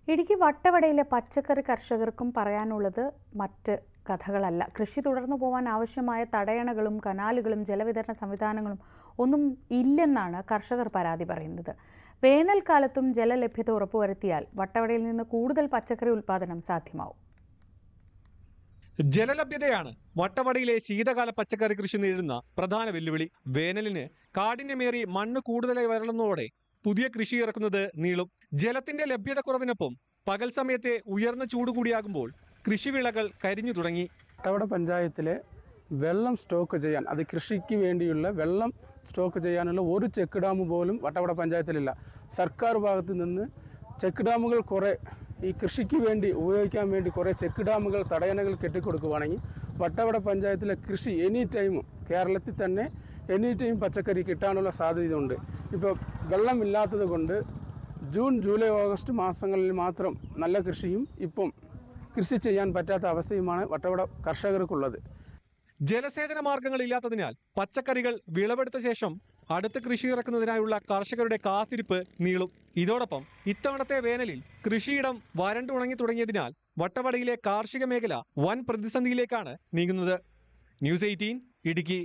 ഇടുക്കി വട്ടവടയിലെ പച്ചക്കറി കർഷകർക്കും പറയാനുള്ളത് മറ്റ് കഥകളല്ല. കൃഷി തുടർന്നു പോകാൻ ആവശ്യമായ തടയണകളും കനാലുകളും ജലവിതരണ സംവിധാനങ്ങളും ഒന്നും ഇല്ലെന്നാണ് കർഷകർ പരാതി പറയുന്നത്. വേനൽക്കാലത്തും ജലലഭ്യത ഉറപ്പുവരുത്തിയാൽ വട്ടവടയിൽ നിന്ന് കൂടുതൽ പച്ചക്കറി ഉൽപ്പാദനം സാധ്യമാവും. ജലലഭ്യതയാണ് വട്ടവടയിലെ ശീതകാല പച്ചക്കറി കൃഷി നേരിടുന്ന പ്രധാന വെല്ലുവിളി. വേനലിന് കാഠിന്യമേറി മണ്ണ് കൂടുതലായി വരളുന്നതോടെ പുതിയ കൃഷി ഇറക്കുന്നത് നീളും. ജലത്തിന്റെ ലഭ്യത കുറവിനൊപ്പം പകൽ സമയത്തെ ഉയർന്ന ചൂട് കൂടിയാകുമ്പോൾ കൃഷിവിളകൾ കരിഞ്ഞു തുടങ്ങി. വട്ടവട പഞ്ചായത്തിലെ വെള്ളം സ്റ്റോക്ക് ചെയ്യാൻ, അത് കൃഷിക്ക് വേണ്ടിയുള്ള വെള്ളം സ്റ്റോക്ക് ചെയ്യാനുള്ള ഒരു ചെക്ക് ഡാം പോലും വട്ടവട പഞ്ചായത്തിലില്ല. സർക്കാർ ഭാഗത്ത് നിന്ന് ചെക്ക് ഡാമുകൾ കുറേ ഈ കൃഷിക്ക് വേണ്ടി ഉപയോഗിക്കാൻ വേണ്ടി കുറേ ചെക്ക് ഡാമുകൾ തടയണകൾ കെട്ടിക്കൊടുക്കുകയാണെങ്കിൽ വട്ടവട പഞ്ചായത്തിലെ കൃഷി എനി ടൈമും കേരളത്തിൽ തന്നെ എനി ടൈം പച്ചക്കറി കിട്ടാനുള്ള സാധ്യതയുണ്ട്. ഇപ്പോൾ വെള്ളമില്ലാത്തത് കൊണ്ട് ജൂൺ, ജൂലൈ, ഓഗസ്റ്റ് മാസങ്ങളിൽ മാത്രം നല്ല കൃഷിയും ഇപ്പം കൃഷി ചെയ്യാൻ പറ്റാത്ത അവസ്ഥയുമാണ് വട്ടവട കർഷകർക്കുള്ളത്. ജലസേചന മാർഗങ്ങൾ ഇല്ലാത്തതിനാൽ പച്ചക്കറികൾ വിളവെടുത്ത ശേഷം അടുത്ത കൃഷി ഇറക്കുന്നതിനായുള്ള കർഷകരുടെ കാത്തിരിപ്പ് നീളും. ഇതോടൊപ്പം ഇത്തവണത്തെ വേനലിൽ കൃഷിയിടം വരണ്ടുണങ്ങി തുടങ്ങിയതിനാൽ വട്ടവടയിലെ കാർഷിക മേഖല വൻ പ്രതിസന്ധിയിലേക്കാണ് നീങ്ങുന്നത്. ന്യൂസ് 18 ഇടുക്കി.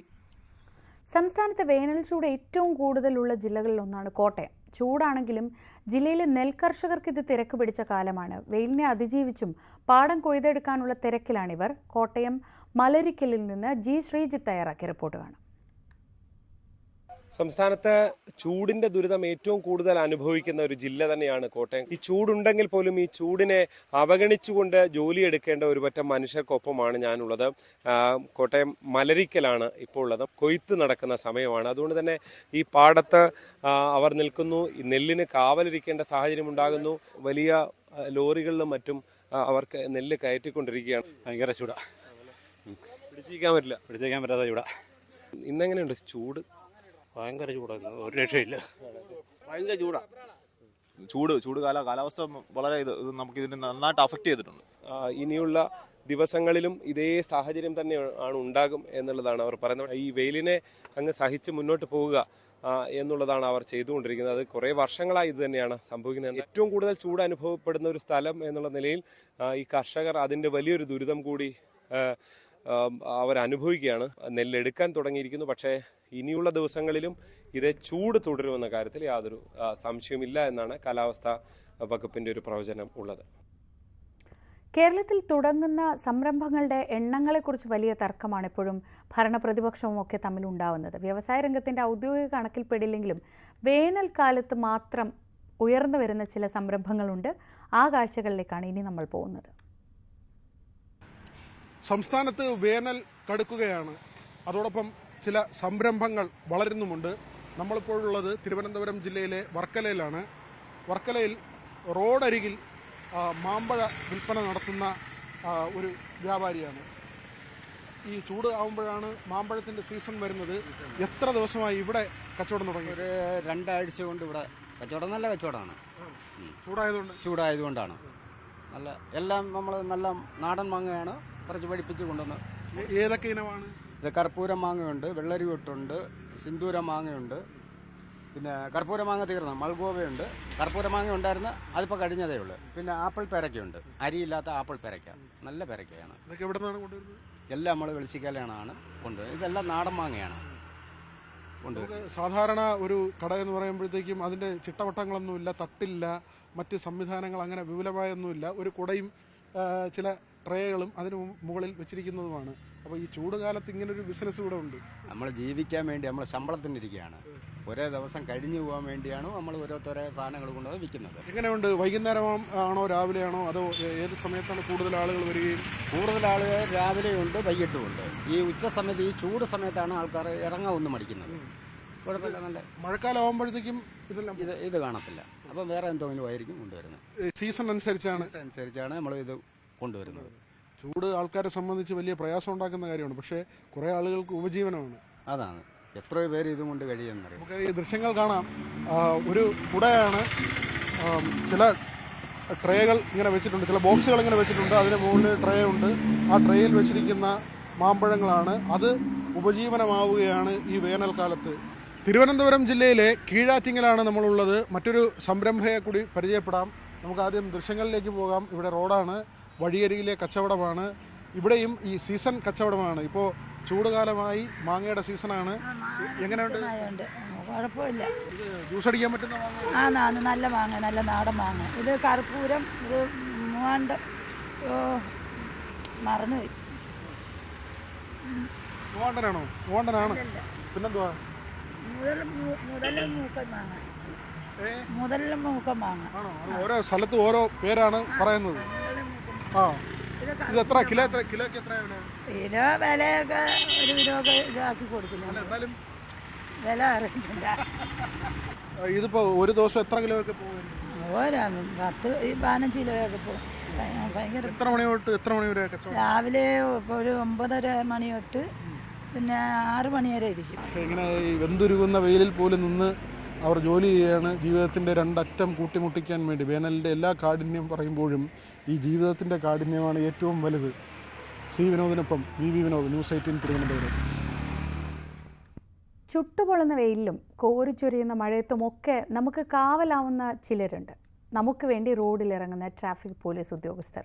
സംസ്ഥാനത്ത് വേനൽ ചൂട് ഏറ്റവും കൂടുതലുള്ള ജില്ലകളിലൊന്നാണ് കോട്ടയം. ചൂടാണെങ്കിലും ജില്ലയിലെ നെൽകർഷകർക്ക് ഇത് തിരക്ക് പിടിച്ച കാലമാണ്. വെയിലിനെ അതിജീവിച്ചും പാടം കൊയ്തെടുക്കാനുള്ള തിരക്കിലാണിവർ. കോട്ടയം മലരിക്കലിൽ നിന്ന് G. ശ്രീജിത്ത് തയ്യാറാക്കിയ റിപ്പോർട്ട് കാണാം. സംസ്ഥാനത്ത് ചൂടിന്റെ ദുരിതം ഏറ്റവും കൂടുതൽ അനുഭവിക്കുന്ന ഒരു ജില്ല തന്നെയാണ് കോട്ടയം. ഈ ചൂടുണ്ടെങ്കിൽ പോലും ഈ ചൂടിനെ അവഗണിച്ചുകൊണ്ട് ജോലിയെടുക്കേണ്ട ഒരു പറ്റം മനുഷ്യർക്കൊപ്പമാണ് ഞാനുള്ളത്. കോട്ടയം മലരിക്കലാണ് ഇപ്പോൾ ഉള്ളത്. കൊയ്ത്ത് നടക്കുന്ന സമയമാണ്. അതുകൊണ്ട് തന്നെ ഈ പാടത്ത് അവർ നിൽക്കുന്നു. ഈ നെല്ലിന് കാവലിരിക്കേണ്ട സാഹചര്യം ഉണ്ടാകുന്നു. വലിയ ലോറികളിലും മറ്റും അവർക്ക് നെല്ല് കയറ്റിക്കൊണ്ടിരിക്കുകയാണ്. ഭയങ്കര ചൂടാ, പിടിച്ചിരിക്കാൻ പറ്റാത്ത ചൂടാ. ഇന്നെങ്ങനെയുണ്ട് ചൂട്? ഭയങ്കര ചൂടാണ്, ഒരു രക്ഷയില്ല. ഭയങ്കര ചൂടാ. ചൂട് കാലാവസ്ഥ വളരെ നമുക്ക് ഇതിനെ നന്നായിട്ട് അഫക്റ്റ് ചെയ്തിട്ടുണ്ട്. ഇനിയുള്ള ദിവസങ്ങളിലും ഇതേ സാഹചര്യം തന്നെ ഉണ്ടാകും എന്നുള്ളതാണ് അവർ പറയുന്നത്. ഈ വെയിലിനെ അങ്ങ് സഹിച്ച് മുന്നോട്ട് പോവുക എന്നുള്ളതാണ് അവർ ചെയ്തുകൊണ്ടിരിക്കുന്നത്. അത് കുറേ വർഷങ്ങളായി ഇത് തന്നെയാണ് സംഭവിക്കുന്നത്. ഏറ്റവും കൂടുതൽ ചൂട് അനുഭവപ്പെടുന്ന ഒരു സ്ഥലം എന്നുള്ള നിലയിൽ ഈ കർഷകർ അതിൻ്റെ വലിയൊരു ദുരിതം കൂടി അവരനുഭവിക്കുകയാണ്. നെല്ലെടുക്കാൻ തുടങ്ങിയിരിക്കുന്നു. പക്ഷേ ഇനിയുള്ള ദിവസങ്ങളിലും ഇതേ ചൂട് തുടരുമെന്ന കാര്യത്തിൽ യാതൊരു സംശയവുമില്ല എന്നാണ് കാലാവസ്ഥാ വകുപ്പിൻ്റെ ഒരു പ്രവചനം ഉള്ളത്. കേരളത്തിൽ തുടങ്ങുന്ന സംരംഭങ്ങളുടെ എണ്ണങ്ങളെക്കുറിച്ച് വലിയ തർക്കമാണ് എപ്പോഴും ഭരണപ്രതിപക്ഷവും ഒക്കെ തമ്മിലുണ്ടാവുന്നത്. വ്യവസായ രംഗത്തിൻ്റെ ഔദ്യോഗിക കണക്കിൽപ്പെടില്ലെങ്കിലും വേനൽക്കാലത്ത് മാത്രം ഉയർന്നു വരുന്ന ചില സംരംഭങ്ങളുണ്ട്. ആ കാഴ്ചകളിലേക്കാണ് ഇനി നമ്മൾ പോകുന്നത്. സംസ്ഥാനത്ത് വേനൽ കടുക്കുകയാണ്. അതോടൊപ്പം ചില സംരംഭങ്ങൾ വളരുന്നുമുണ്ട്. നമ്മളിപ്പോഴുള്ളത് തിരുവനന്തപുരം ജില്ലയിലെ വർക്കലയിലാണ്. വർക്കലയിൽ റോഡരികിൽ മാമ്പഴ വിൽപ്പന നടത്തുന്ന ഒരു വ്യാപാരിയാണ്. ഈ ചൂട് ആവുമ്പോഴാണ് മാമ്പഴത്തിന്റെ സീസൺ വരുന്നത്. എത്ര ദിവസമായി ഇവിടെ കച്ചവടം തുടങ്ങി? ഒരു 2 ആഴ്ച കൊണ്ട് ഇവിടെ കച്ചവടം നല്ല കച്ചവടമാണ്. ചൂടായതുകൊണ്ടാണ്. നല്ല എല്ലാം നമ്മൾ നല്ല നാടൻ മാങ്ങയാണ് കുറച്ച് പഠിപ്പിച്ച് കൊണ്ടുവന്ന്. ഏതൊക്കെ ഇനമാണ്? ഇത് കർപ്പൂരം മാങ്ങയുണ്ട്, വെള്ളരിവട്ടുണ്ട്, സിന്ദൂര മാങ്ങയുണ്ട്, പിന്നെ കർപ്പൂര മാങ്ങ തീർന്നു, മൾഗോവയുണ്ട്. കർപ്പൂര മാങ്ങ ഉണ്ടായിരുന്നു, അതിപ്പോൾ കഴിഞ്ഞതേ ഉള്ളൂ. പിന്നെ ആപ്പിൾ പെരക്കയുണ്ട്, അരിയില്ലാത്ത ആപ്പിൾ പെരക്ക, നല്ല പെരക്കയാണ്. എല്ലാം നമ്മൾ വെളിച്ചിക്കാലാണ് കൊണ്ടുവരുന്നത്. ഇതെല്ലാം നാടൻ മാങ്ങയാണ് കൊണ്ടുവരുന്നത്. സാധാരണ ഒരു കട എന്ന് പറയുമ്പോഴത്തേക്കും അതിന്റെ ചിട്ടവട്ടങ്ങളൊന്നുമില്ല, തട്ടില്ല, മറ്റ് സംവിധാനങ്ങൾ അങ്ങനെ വിപുലമായൊന്നുമില്ല. ഒരു കുടയും ചില ട്രേകളും അതിന് മുകളിൽ വെച്ചിരിക്കുന്നതുമാണ്. അപ്പോൾ ഈ ചൂട് കാലത്ത് ഇങ്ങനൊരു ബിസിനസ് ഇവിടെ ഉണ്ട്. നമ്മൾ ജീവിക്കാൻ വേണ്ടി നമ്മൾ ശമ്പളത്തിനിരിക്കുകയാണ്. ഒരേ ദിവസം കഴിഞ്ഞു പോകാൻ വേണ്ടിയാണ് നമ്മൾ ഓരോരുത്തരെ സാധനങ്ങൾ കൊണ്ടുപോയി വിൽക്കുന്നത്. എങ്ങനെയുണ്ട്? വൈകുന്നേരം ആണോ രാവിലെയാണോ അതോ ഏത് സമയത്താണ് കൂടുതൽ ആളുകൾ വരികയും? കൂടുതൽ ആളുകൾ രാവിലെയുണ്ട്, വൈകിട്ടുമുണ്ട്. ഈ ഉച്ച സമയത്ത്, ഈ ചൂട് സമയത്താണ് ആൾക്കാർ ഇറങ്ങാൻ ഒന്നും മടിക്കുന്നത്. കുഴപ്പമില്ല, നല്ല മഴക്കാലം ആകുമ്പോഴത്തേക്കും ഇതെല്ലാം ഇത് കാണത്തില്ല. അപ്പം വേറെ എന്തെങ്കിലും ആയിരിക്കും കൊണ്ടുവരുന്നത്. സീസൺ അനുസരിച്ചാണ് നമ്മൾ ഇത് കൊണ്ടുവരുന്നത്. ചൂട് ആൾക്കാരെ സംബന്ധിച്ച് വലിയ പ്രയാസം ഉണ്ടാക്കുന്ന കാര്യമാണ്, പക്ഷേ കുറേ ആളുകൾക്ക് ഉപജീവനമാണ്. അതാണ്, എത്രയോ പേര് ഇതും കൊണ്ട് കഴിയുന്നത്. നമുക്ക് ഈ ദൃശ്യങ്ങൾ കാണാം. ഒരു കുടയാണ്, ചില ട്രേകൾ ഇങ്ങനെ വെച്ചിട്ടുണ്ട്, ചില ബോക്സുകൾ ഇങ്ങനെ വെച്ചിട്ടുണ്ട്, അതിന് മുകളിൽ ട്രേ ഉണ്ട്. ആ ട്രേയിൽ വെച്ചിരിക്കുന്ന മാമ്പഴങ്ങളാണ്. അത് ഉപജീവനമാവുകയാണ് ഈ വേനൽക്കാലത്ത്. തിരുവനന്തപുരം ജില്ലയിലെ കീഴാറ്റിങ്ങലാണ് നമ്മളുള്ളത്. മറ്റൊരു സംരംഭയെ കൂടി പരിചയപ്പെടാം. നമുക്ക് ആദ്യം ദൃശ്യങ്ങളിലേക്ക് പോകാം. ഇവിടെ റോഡാണ്, വഴിയരികിലെ കച്ചവടമാണ്. ഇവിടെയും ഈ സീസൺ കച്ചവടമാണ്. ഇപ്പോൾ ചൂടുകാലമായി മാങ്ങയുടെ സീസണാണ്. എങ്ങനെയുണ്ട്? കുഴപ്പമില്ല. ജ്യൂസ് അടിക്കാൻ പറ്റുന്ന മാങ്ങ? നല്ല മാങ്ങ, നല്ല നാടൻ മാങ്ങ. ഇത് കർപ്പൂരം, ഇത് മറന്നുപോയി. മൂവാണ്ടനാണോ? മൂവാണ്ടനാണ്. പിന്നെന്തുവാ? മുതലും മൂക്കം മാങ്ങ. ഓരോ സ്ഥലത്തും ഓരോ പേരാണ് പറയുന്നത്. ഇത് എത്ര കിലോക്ക് എത്രയാണ്? കിലോ വിലയൊക്കെ ഒരു വിധമൊക്കെ ഇതാക്കി കൊടുക്കില്ല, വില അറിയില്ല. ഇതിപ്പോ ഒരു ദിവസം എത്ര കിലോ ഒക്കെ പോകും? 10-15 കിലോയൊക്കെ പോകും. ഭയങ്കര. എത്ര മണി തൊട്ട് എത്ര മണി വരെ? രാവിലെ ഒരു 9:30 മണി തൊട്ട് പിന്നെ 6 മണി വരെ ഇരിക്കും. ഇങ്ങനെ ഈ വെന്തുരുകുന്ന വെയിലിൽ പോലും നിന്ന് അവർ ജോലി ചെയ്യാണ്, ജീവിതത്തിൻ്റെ രണ്ടറ്റം കൂട്ടിമുട്ടിക്കാൻ വേണ്ടി. വേനലിൻ്റെ എല്ലാ കാഠിന്യം പറയുമ്പോഴും ഈ ജീവിതത്തിൻ്റെ കാഠിന്യമാണ് ഏറ്റവും വലുത്. സി വിനോദിനൊപ്പം വി വിനോദ്, ന്യൂസ് 18 തിരുവനന്തപുരം. ചുട്ടുപൊള്ളുന്ന വെയിലിലും കോരിച്ചൊരിയുന്ന മഴയത്തുമൊക്കെ നമുക്ക് കാവലാവുന്ന ചിലരുണ്ട്. നമുക്ക് വേണ്ടി റോഡിലിറങ്ങുന്ന ട്രാഫിക് പോലീസ് ഉദ്യോഗസ്ഥർ.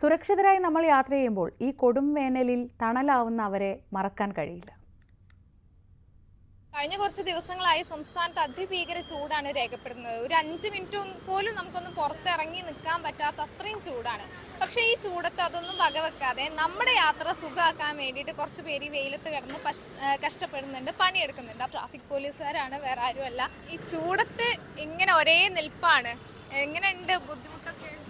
സുരക്ഷിതരായി നമ്മൾ യാത്ര ചെയ്യുമ്പോൾ ഈ കൊടും വേനലിൽ തണലാവുന്ന അവരെ മറക്കാൻ കഴിയില്ല. കഴിഞ്ഞ കുറച്ച് ദിവസങ്ങളായി സംസ്ഥാനത്ത് അതിഭീകര ചൂടാണ് രേഖപ്പെടുന്നത്. ഒരു 5 മിനിറ്റ് പോലും നമുക്കൊന്നും പുറത്തിറങ്ങി നിൽക്കാൻ പറ്റാത്ത അത്രയും ചൂടാണ്. പക്ഷേ ഈ ചൂടത്ത് അതൊന്നും വകവെക്കാതെ നമ്മുടെ യാത്ര സുഖമാക്കാൻ വേണ്ടിയിട്ട് കുറച്ച് പേര് വെയിലത്ത് കിടന്ന് കഷ്ടപ്പെടുന്നുണ്ട്, പണിയെടുക്കുന്നുണ്ട്. ട്രാഫിക് പോലീസുകാരാണ്, വേറെ ആരുമല്ല. ഈ ചൂടത്ത് ഇങ്ങനെ ഒരേ നിൽപ്പാണ്. എങ്ങനെയുണ്ട്?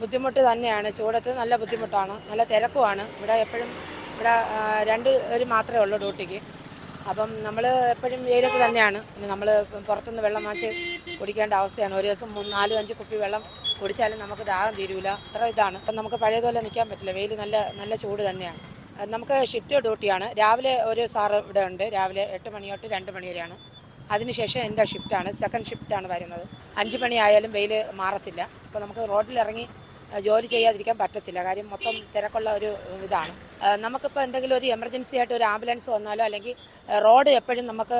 ബുദ്ധിമുട്ട് തന്നെയാണ്. ചൂടത്ത് നല്ല ബുദ്ധിമുട്ടാണ്, നല്ല തിരക്കുമാണ്. ഇവിടെ എപ്പോഴും ഇവിടെ 2 പേര് മാത്രമേ ഉള്ളൂ ഡ്യൂട്ടിക്ക്. അപ്പം നമ്മൾ എപ്പോഴും വെയിലത്ത് തന്നെയാണ്. നമ്മൾ പുറത്തുനിന്ന് വെള്ളം വാങ്ങിച്ച് കുടിക്കേണ്ട അവസ്ഥയാണ്. ഒരു ദിവസം 4-5 കുപ്പി വെള്ളം കുടിച്ചാലും നമുക്ക് ദാഹം തീരൂല, അത്ര ഇതാണ്. അപ്പം നമുക്ക് പഴയതുപോലെ നിൽക്കാൻ പറ്റില്ല, വെയിൽ നല്ല ചൂട് തന്നെയാണ്. നമുക്ക് ഷിഫ്റ്റ് ഡ്യൂട്ടിയാണ്. രാവിലെ ഒരു സാറ് ഇവിടെ ഉണ്ട്, രാവിലെ 8 മണി തൊട്ട് 2 മണി വരെയാണ്. അതിനുശേഷം എൻ്റെ ഷിഫ്റ്റാണ്, സെക്കൻഡ് ഷിഫ്റ്റാണ് വരുന്നത്. 5 മണി ആയാലും വെയിൽ മാറത്തില്ല. അപ്പോൾ നമുക്ക് റോഡിലിറങ്ങി ജോലി ചെയ്യാതിരിക്കാൻ പറ്റത്തില്ല, കാര്യം മൊത്തം തിരക്കുള്ള ഒരു ഇതാണ്. നമുക്കിപ്പോൾ എന്തെങ്കിലും ഒരു എമർജൻസി ആയിട്ട് ഒരു ആംബുലൻസ് വന്നാലോ, അല്ലെങ്കിൽ റോഡ് എപ്പോഴും നമുക്ക്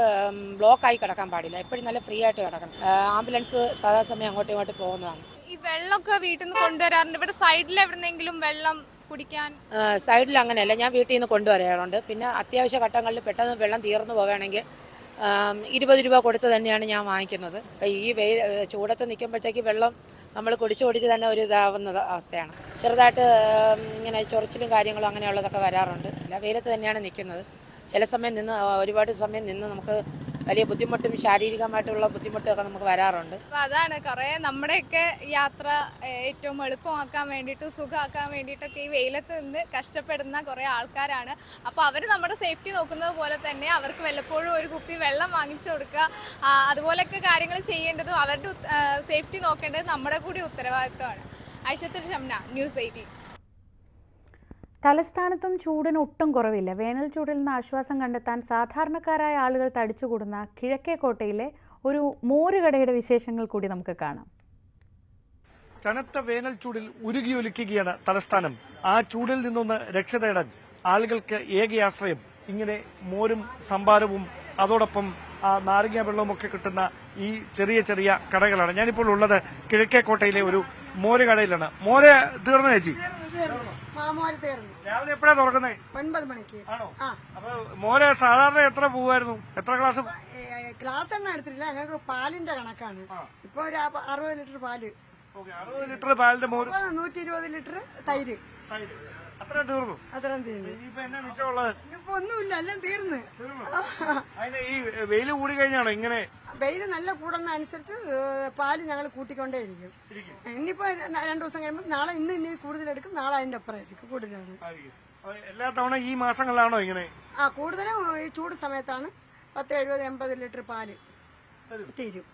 ബ്ലോക്കായി കിടക്കാൻ പാടില്ല, എപ്പോഴും നല്ല ഫ്രീ ആയിട്ട് കിടക്കണം. ആംബുലൻസ് സദാസമയം അങ്ങോട്ടും ഇങ്ങോട്ടും പോകുന്നതാണ്. ഈ വെള്ളമൊക്കെ വീട്ടിൽ നിന്ന് കൊണ്ടുവരാറുണ്ട്. ഇവിടെ സൈഡിൽ എവിടെന്നെങ്കിലും വെള്ളം കുടിക്കാൻ? സൈഡിൽ അങ്ങനെയല്ല, ഞാൻ വീട്ടിൽ നിന്ന് കൊണ്ടുവരാറുണ്ട്. പിന്നെ അത്യാവശ്യ ഘട്ടങ്ങളിൽ പെട്ടെന്ന് വെള്ളം തീർന്നു പോവുകയാണെങ്കിൽ 20 രൂപ കൊടുത്ത് തന്നെയാണ് ഞാൻ വാങ്ങിക്കുന്നത്. ഈ ചൂടത്ത് നിൽക്കുമ്പോഴത്തേക്ക് വെള്ളം നമ്മൾ കുടിച്ച് തന്നെ ഒരു ഇതാവുന്ന അവസ്ഥയാണ്. ചെറുതായിട്ട് ഇങ്ങനെ ചൊറിച്ചിലും കാര്യങ്ങളും അങ്ങനെയുള്ളതൊക്കെ വരാറുണ്ട്. വെയിലത്ത് തന്നെയാണ് നിൽക്കുന്നത്. ചില സമയം നിന്ന് ഒരുപാട് സമയം നിന്ന് നമുക്ക് വലിയ ബുദ്ധിമുട്ടും ശാരീരികമായിട്ടുള്ള ബുദ്ധിമുട്ടൊക്കെ നമുക്ക് വരാറുണ്ട്. അപ്പോൾ അതാണ് കുറേ നമ്മുടെയൊക്കെ യാത്ര ഏറ്റവും എളുപ്പമാക്കാൻ വേണ്ടിയിട്ട്, സുഖമാക്കാൻ വേണ്ടിയിട്ടൊക്കെ ഈ വെയിലത്ത് നിന്ന് കഷ്ടപ്പെടുന്ന കുറേ ആൾക്കാരാണ്. അപ്പോൾ അവർ നമ്മുടെ സേഫ്റ്റി നോക്കുന്നത് പോലെ തന്നെ അവർക്ക് വല്ലപ്പോഴും ഒരു കുപ്പി വെള്ളം വാങ്ങിച്ചു കൊടുക്കുക, അതുപോലെയൊക്കെ കാര്യങ്ങൾ ചെയ്യേണ്ടതും അവരുടെ സേഫ്റ്റി നോക്കേണ്ടത് നമ്മുടെ കൂടി ഉത്തരവാദിത്വമാണ്. ഐഷത്തുൽ ഷംന, ന്യൂസ് 18. തലസ്ഥാനത്തും ചൂടിന് ഒട്ടും കുറവില്ല. വേനൽ ചൂടിൽ നിന്ന് ആശ്വാസം കണ്ടെത്താൻ സാധാരണക്കാരായ ആളുകൾ തടിച്ചുകൂടുന്ന കിഴക്കേക്കോട്ടയിലെ ഒരു മോരുകടയുടെ വിശേഷങ്ങൾ കൂടി നമുക്ക് കാണാം. കനത്ത വേനൽ ചൂടിൽ ഉരുകിയൊലിക്കുകയാണ് തലസ്ഥാനം. ആ ചൂടിൽ നിന്നൊന്ന് രക്ഷ തേടാൻ ആളുകൾക്ക് ഏകയാശ്രയം ഇങ്ങനെ മോരും സംഭാരവും അതോടൊപ്പം നാരങ്ങ വെള്ളവും ഒക്കെ കിട്ടുന്ന ഈ ചെറിയ കടകളാണ്. ഞാനിപ്പോൾ ഉള്ളത് കിഴക്കേക്കോട്ടയിലെ ഒരു മോര് കടയിലാണ്. മോര് തീർന്നു ചേച്ചി? മോര് തീർന്നു. രാവിലെ എപ്പോഴാ തുറക്കുന്നത്? 9 മണിക്ക്. ആണോ? അപ്പൊ മോര് സാധാരണ എത്ര പോവായിരുന്നു? എത്ര ഗ്ലാസ്? ഗ്ലാസ് ഒന്നും എടുത്തിട്ടില്ല, ഞങ്ങൾക്ക് പാലിന്റെ കണക്കാണ്. ഇപ്പൊ ഒരു 60 ലിറ്റർ പാല്. 60 ലിറ്റർ പാലിന്റെ മോര്. 120 ലിറ്റർ തൈര്. അത്രയും തീർന്നു? അത്രയും തീർന്നു. ഇനിയിപ്പോ എന്നാ മിച്ചമുള്ളത്? ഇപ്പൊ ഒന്നുമില്ല, എല്ലാം തീർന്നു. അതിന് ഈ വെയില് കൂടി കഴിഞ്ഞാണോ ഇങ്ങനെ? വെയില് നല്ല കൂടുന്ന അനുസരിച്ച് പാല് ഞങ്ങൾ കൂട്ടിക്കൊണ്ടേയിരിക്കും. ഇനിയിപ്പോ 2 ദിവസം കഴിയുമ്പോൾ നാളെ ഇന്ന് കൂടുതലെടുക്കും, നാളെ അതിന്റെ അപ്പുറമായിരിക്കും കൂടുതലാണ്. എല്ലാ തവണ ഈ മാസങ്ങളിലാണോ ഇങ്ങനെ? കൂടുതലും ഈ ചൂട് സമയത്താണ് 10, 70, 80 ലിറ്റർ പാല് തീരും.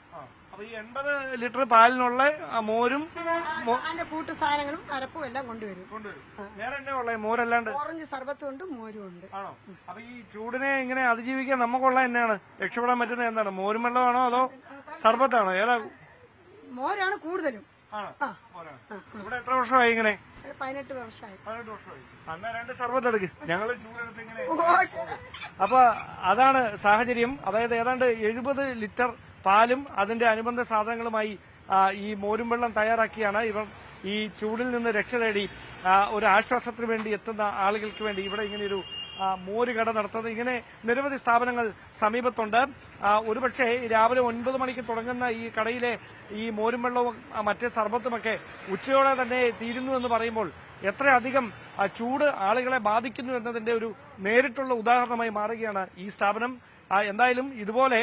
അപ്പൊ ഈ 80 ലിറ്റർ പാലിനുള്ള മോരും അതിന്റെ കൂട്ടു സാധനങ്ങളും അരപ്പും എല്ലാം കൊണ്ടുവരും. വേറെ എന്നാ ഉള്ളത്? മോരല്ലാണ്ട് ഓറഞ്ച് സർബത്തും ഉണ്ട്, മോരും ഉണ്ട്. ആണോ? അപ്പൊ ഈ ചൂടിനെ ഇങ്ങനെ അതിജീവിക്കാൻ നമുക്കുള്ള എന്നാണ് രക്ഷപ്പെടാൻ പറ്റുന്നത്? എന്താണ്? മോരും വെള്ളമാണോ അതോ സർബത്താണോ? ഏതാ? മോരാണ് കൂടുതലും. ഇവിടെ എത്ര വർഷമായി ഇങ്ങനെ? 18 വർഷമായി. 18 വർഷമായി. അന്നാ 2 സർബത്ത് എടുക്ക്, ഞങ്ങൾ ചൂടെടുത്ത് ഇങ്ങനെ. അപ്പൊ അതാണ് സാഹചര്യം. അതായത് ഏതാണ്ട് 70 ലിറ്റർ പാലും അതിന്റെ അനുബന്ധ സാധനങ്ങളുമായി ഈ മോരും വെള്ളം തയ്യാറാക്കിയാണ് ഇവർ ഈ ചൂടിൽ നിന്ന് രക്ഷ തേടി ഒരു ആശ്വാസത്തിന് വേണ്ടി എത്തുന്ന ആളുകൾക്ക് വേണ്ടി ഇവിടെ ഇങ്ങനെയൊരു മോര് കട നടത്തുന്നത്. ഇങ്ങനെ നിരവധി സ്ഥാപനങ്ങൾ സമീപത്തുണ്ട്. ഒരുപക്ഷെ രാവിലെ 9 മണിക്ക് തുടങ്ങുന്ന ഈ കടയിലെ ഈ മോരും വെള്ളവും മറ്റേ സർബത്തുമൊക്കെ ഉച്ചയോടെ തന്നെ തീരുന്നു എന്ന് പറയുമ്പോൾ എത്രയധികം ചൂട് ആളുകളെ ബാധിക്കുന്നു എന്നതിന്റെ ഒരു നേരിട്ടുള്ള ഉദാഹരണമായി മാറുകയാണ് ഈ സ്ഥാപനം. എന്തായാലും ഇതുപോലെ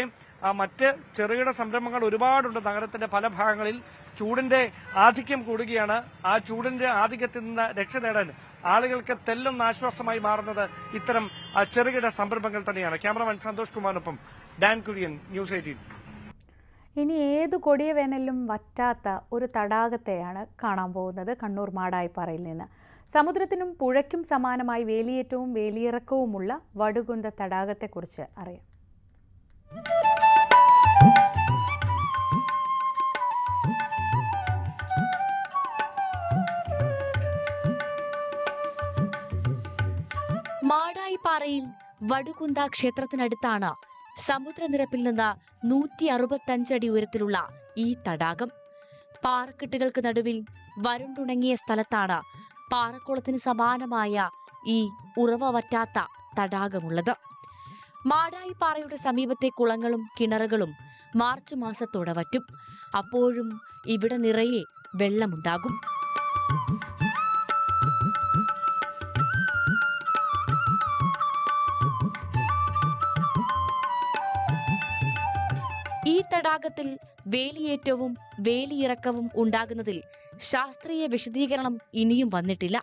മറ്റ് ചെറുകിട സംരംഭങ്ങൾ ഒരുപാടുണ്ട് നഗരത്തിന്റെ പല ഭാഗങ്ങളിൽ. ചൂടിന്റെ ആധിക്യം കൂടുകയാണ്. ആ ചൂടിന്റെ ആധിക്യത്തിൽ നിന്ന് രക്ഷ നേടാൻ ആളുകൾക്ക് തെല്ലൊന്ന് ആശ്വാസമായി മാറുന്നത് ഇത്തരം ചെറുകിട സംരംഭങ്ങൾ തന്നെയാണ്. ക്യാമറമാൻ സന്തോഷ് കുമാറിനൊപ്പം ഡാൻ കുര്യൻ, ന്യൂസ് 18. ഇനി ഏതു കൊടിയ വേനലിലും വറ്റാത്ത ഒരു തടാകത്തെയാണ് കാണാൻ പോകുന്നത് കണ്ണൂർ മാടായിപ്പാറയിൽ നിന്ന്. സമുദ്രത്തിനും പുഴയ്ക്കും സമാനമായി വേലിയേറ്റവും വേലിയിറക്കവുമുള്ള വടുകുന്ത തടാകത്തെക്കുറിച്ച് അറിയാം. മാടായിപ്പാറയിൽ വടുകുന്ത ക്ഷേത്രത്തിനടുത്താണ് സമുദ്രനിരപ്പിൽ നിന്ന് 165 അടി ഉയരത്തിലുള്ള ഈ തടാകം. പാറക്കെട്ടുകൾക്ക് നടുവിൽ വരണ്ടുണങ്ങിയ സ്ഥലത്താണ് പാറക്കുളത്തിന് സമാനമായ ഈ ഉറവ വറ്റാത്ത തടാകമുള്ളത്. മാടായിപ്പാറയുടെ സമീപത്തെ കുളങ്ങളും കിണറുകളും മാർച്ച് മാസത്തോടെ വറ്റും. അപ്പോഴും ഇവിടെ നിറയെ വെള്ളമുണ്ടാകും. ഈ തടാകത്തിൽ വേലിയേറ്റവും വേലിയിറക്കവും ഉണ്ടാകുന്നതിൽ ശാസ്ത്രീയ വിശദീകരണം ഇനിയും വന്നിട്ടില്ല.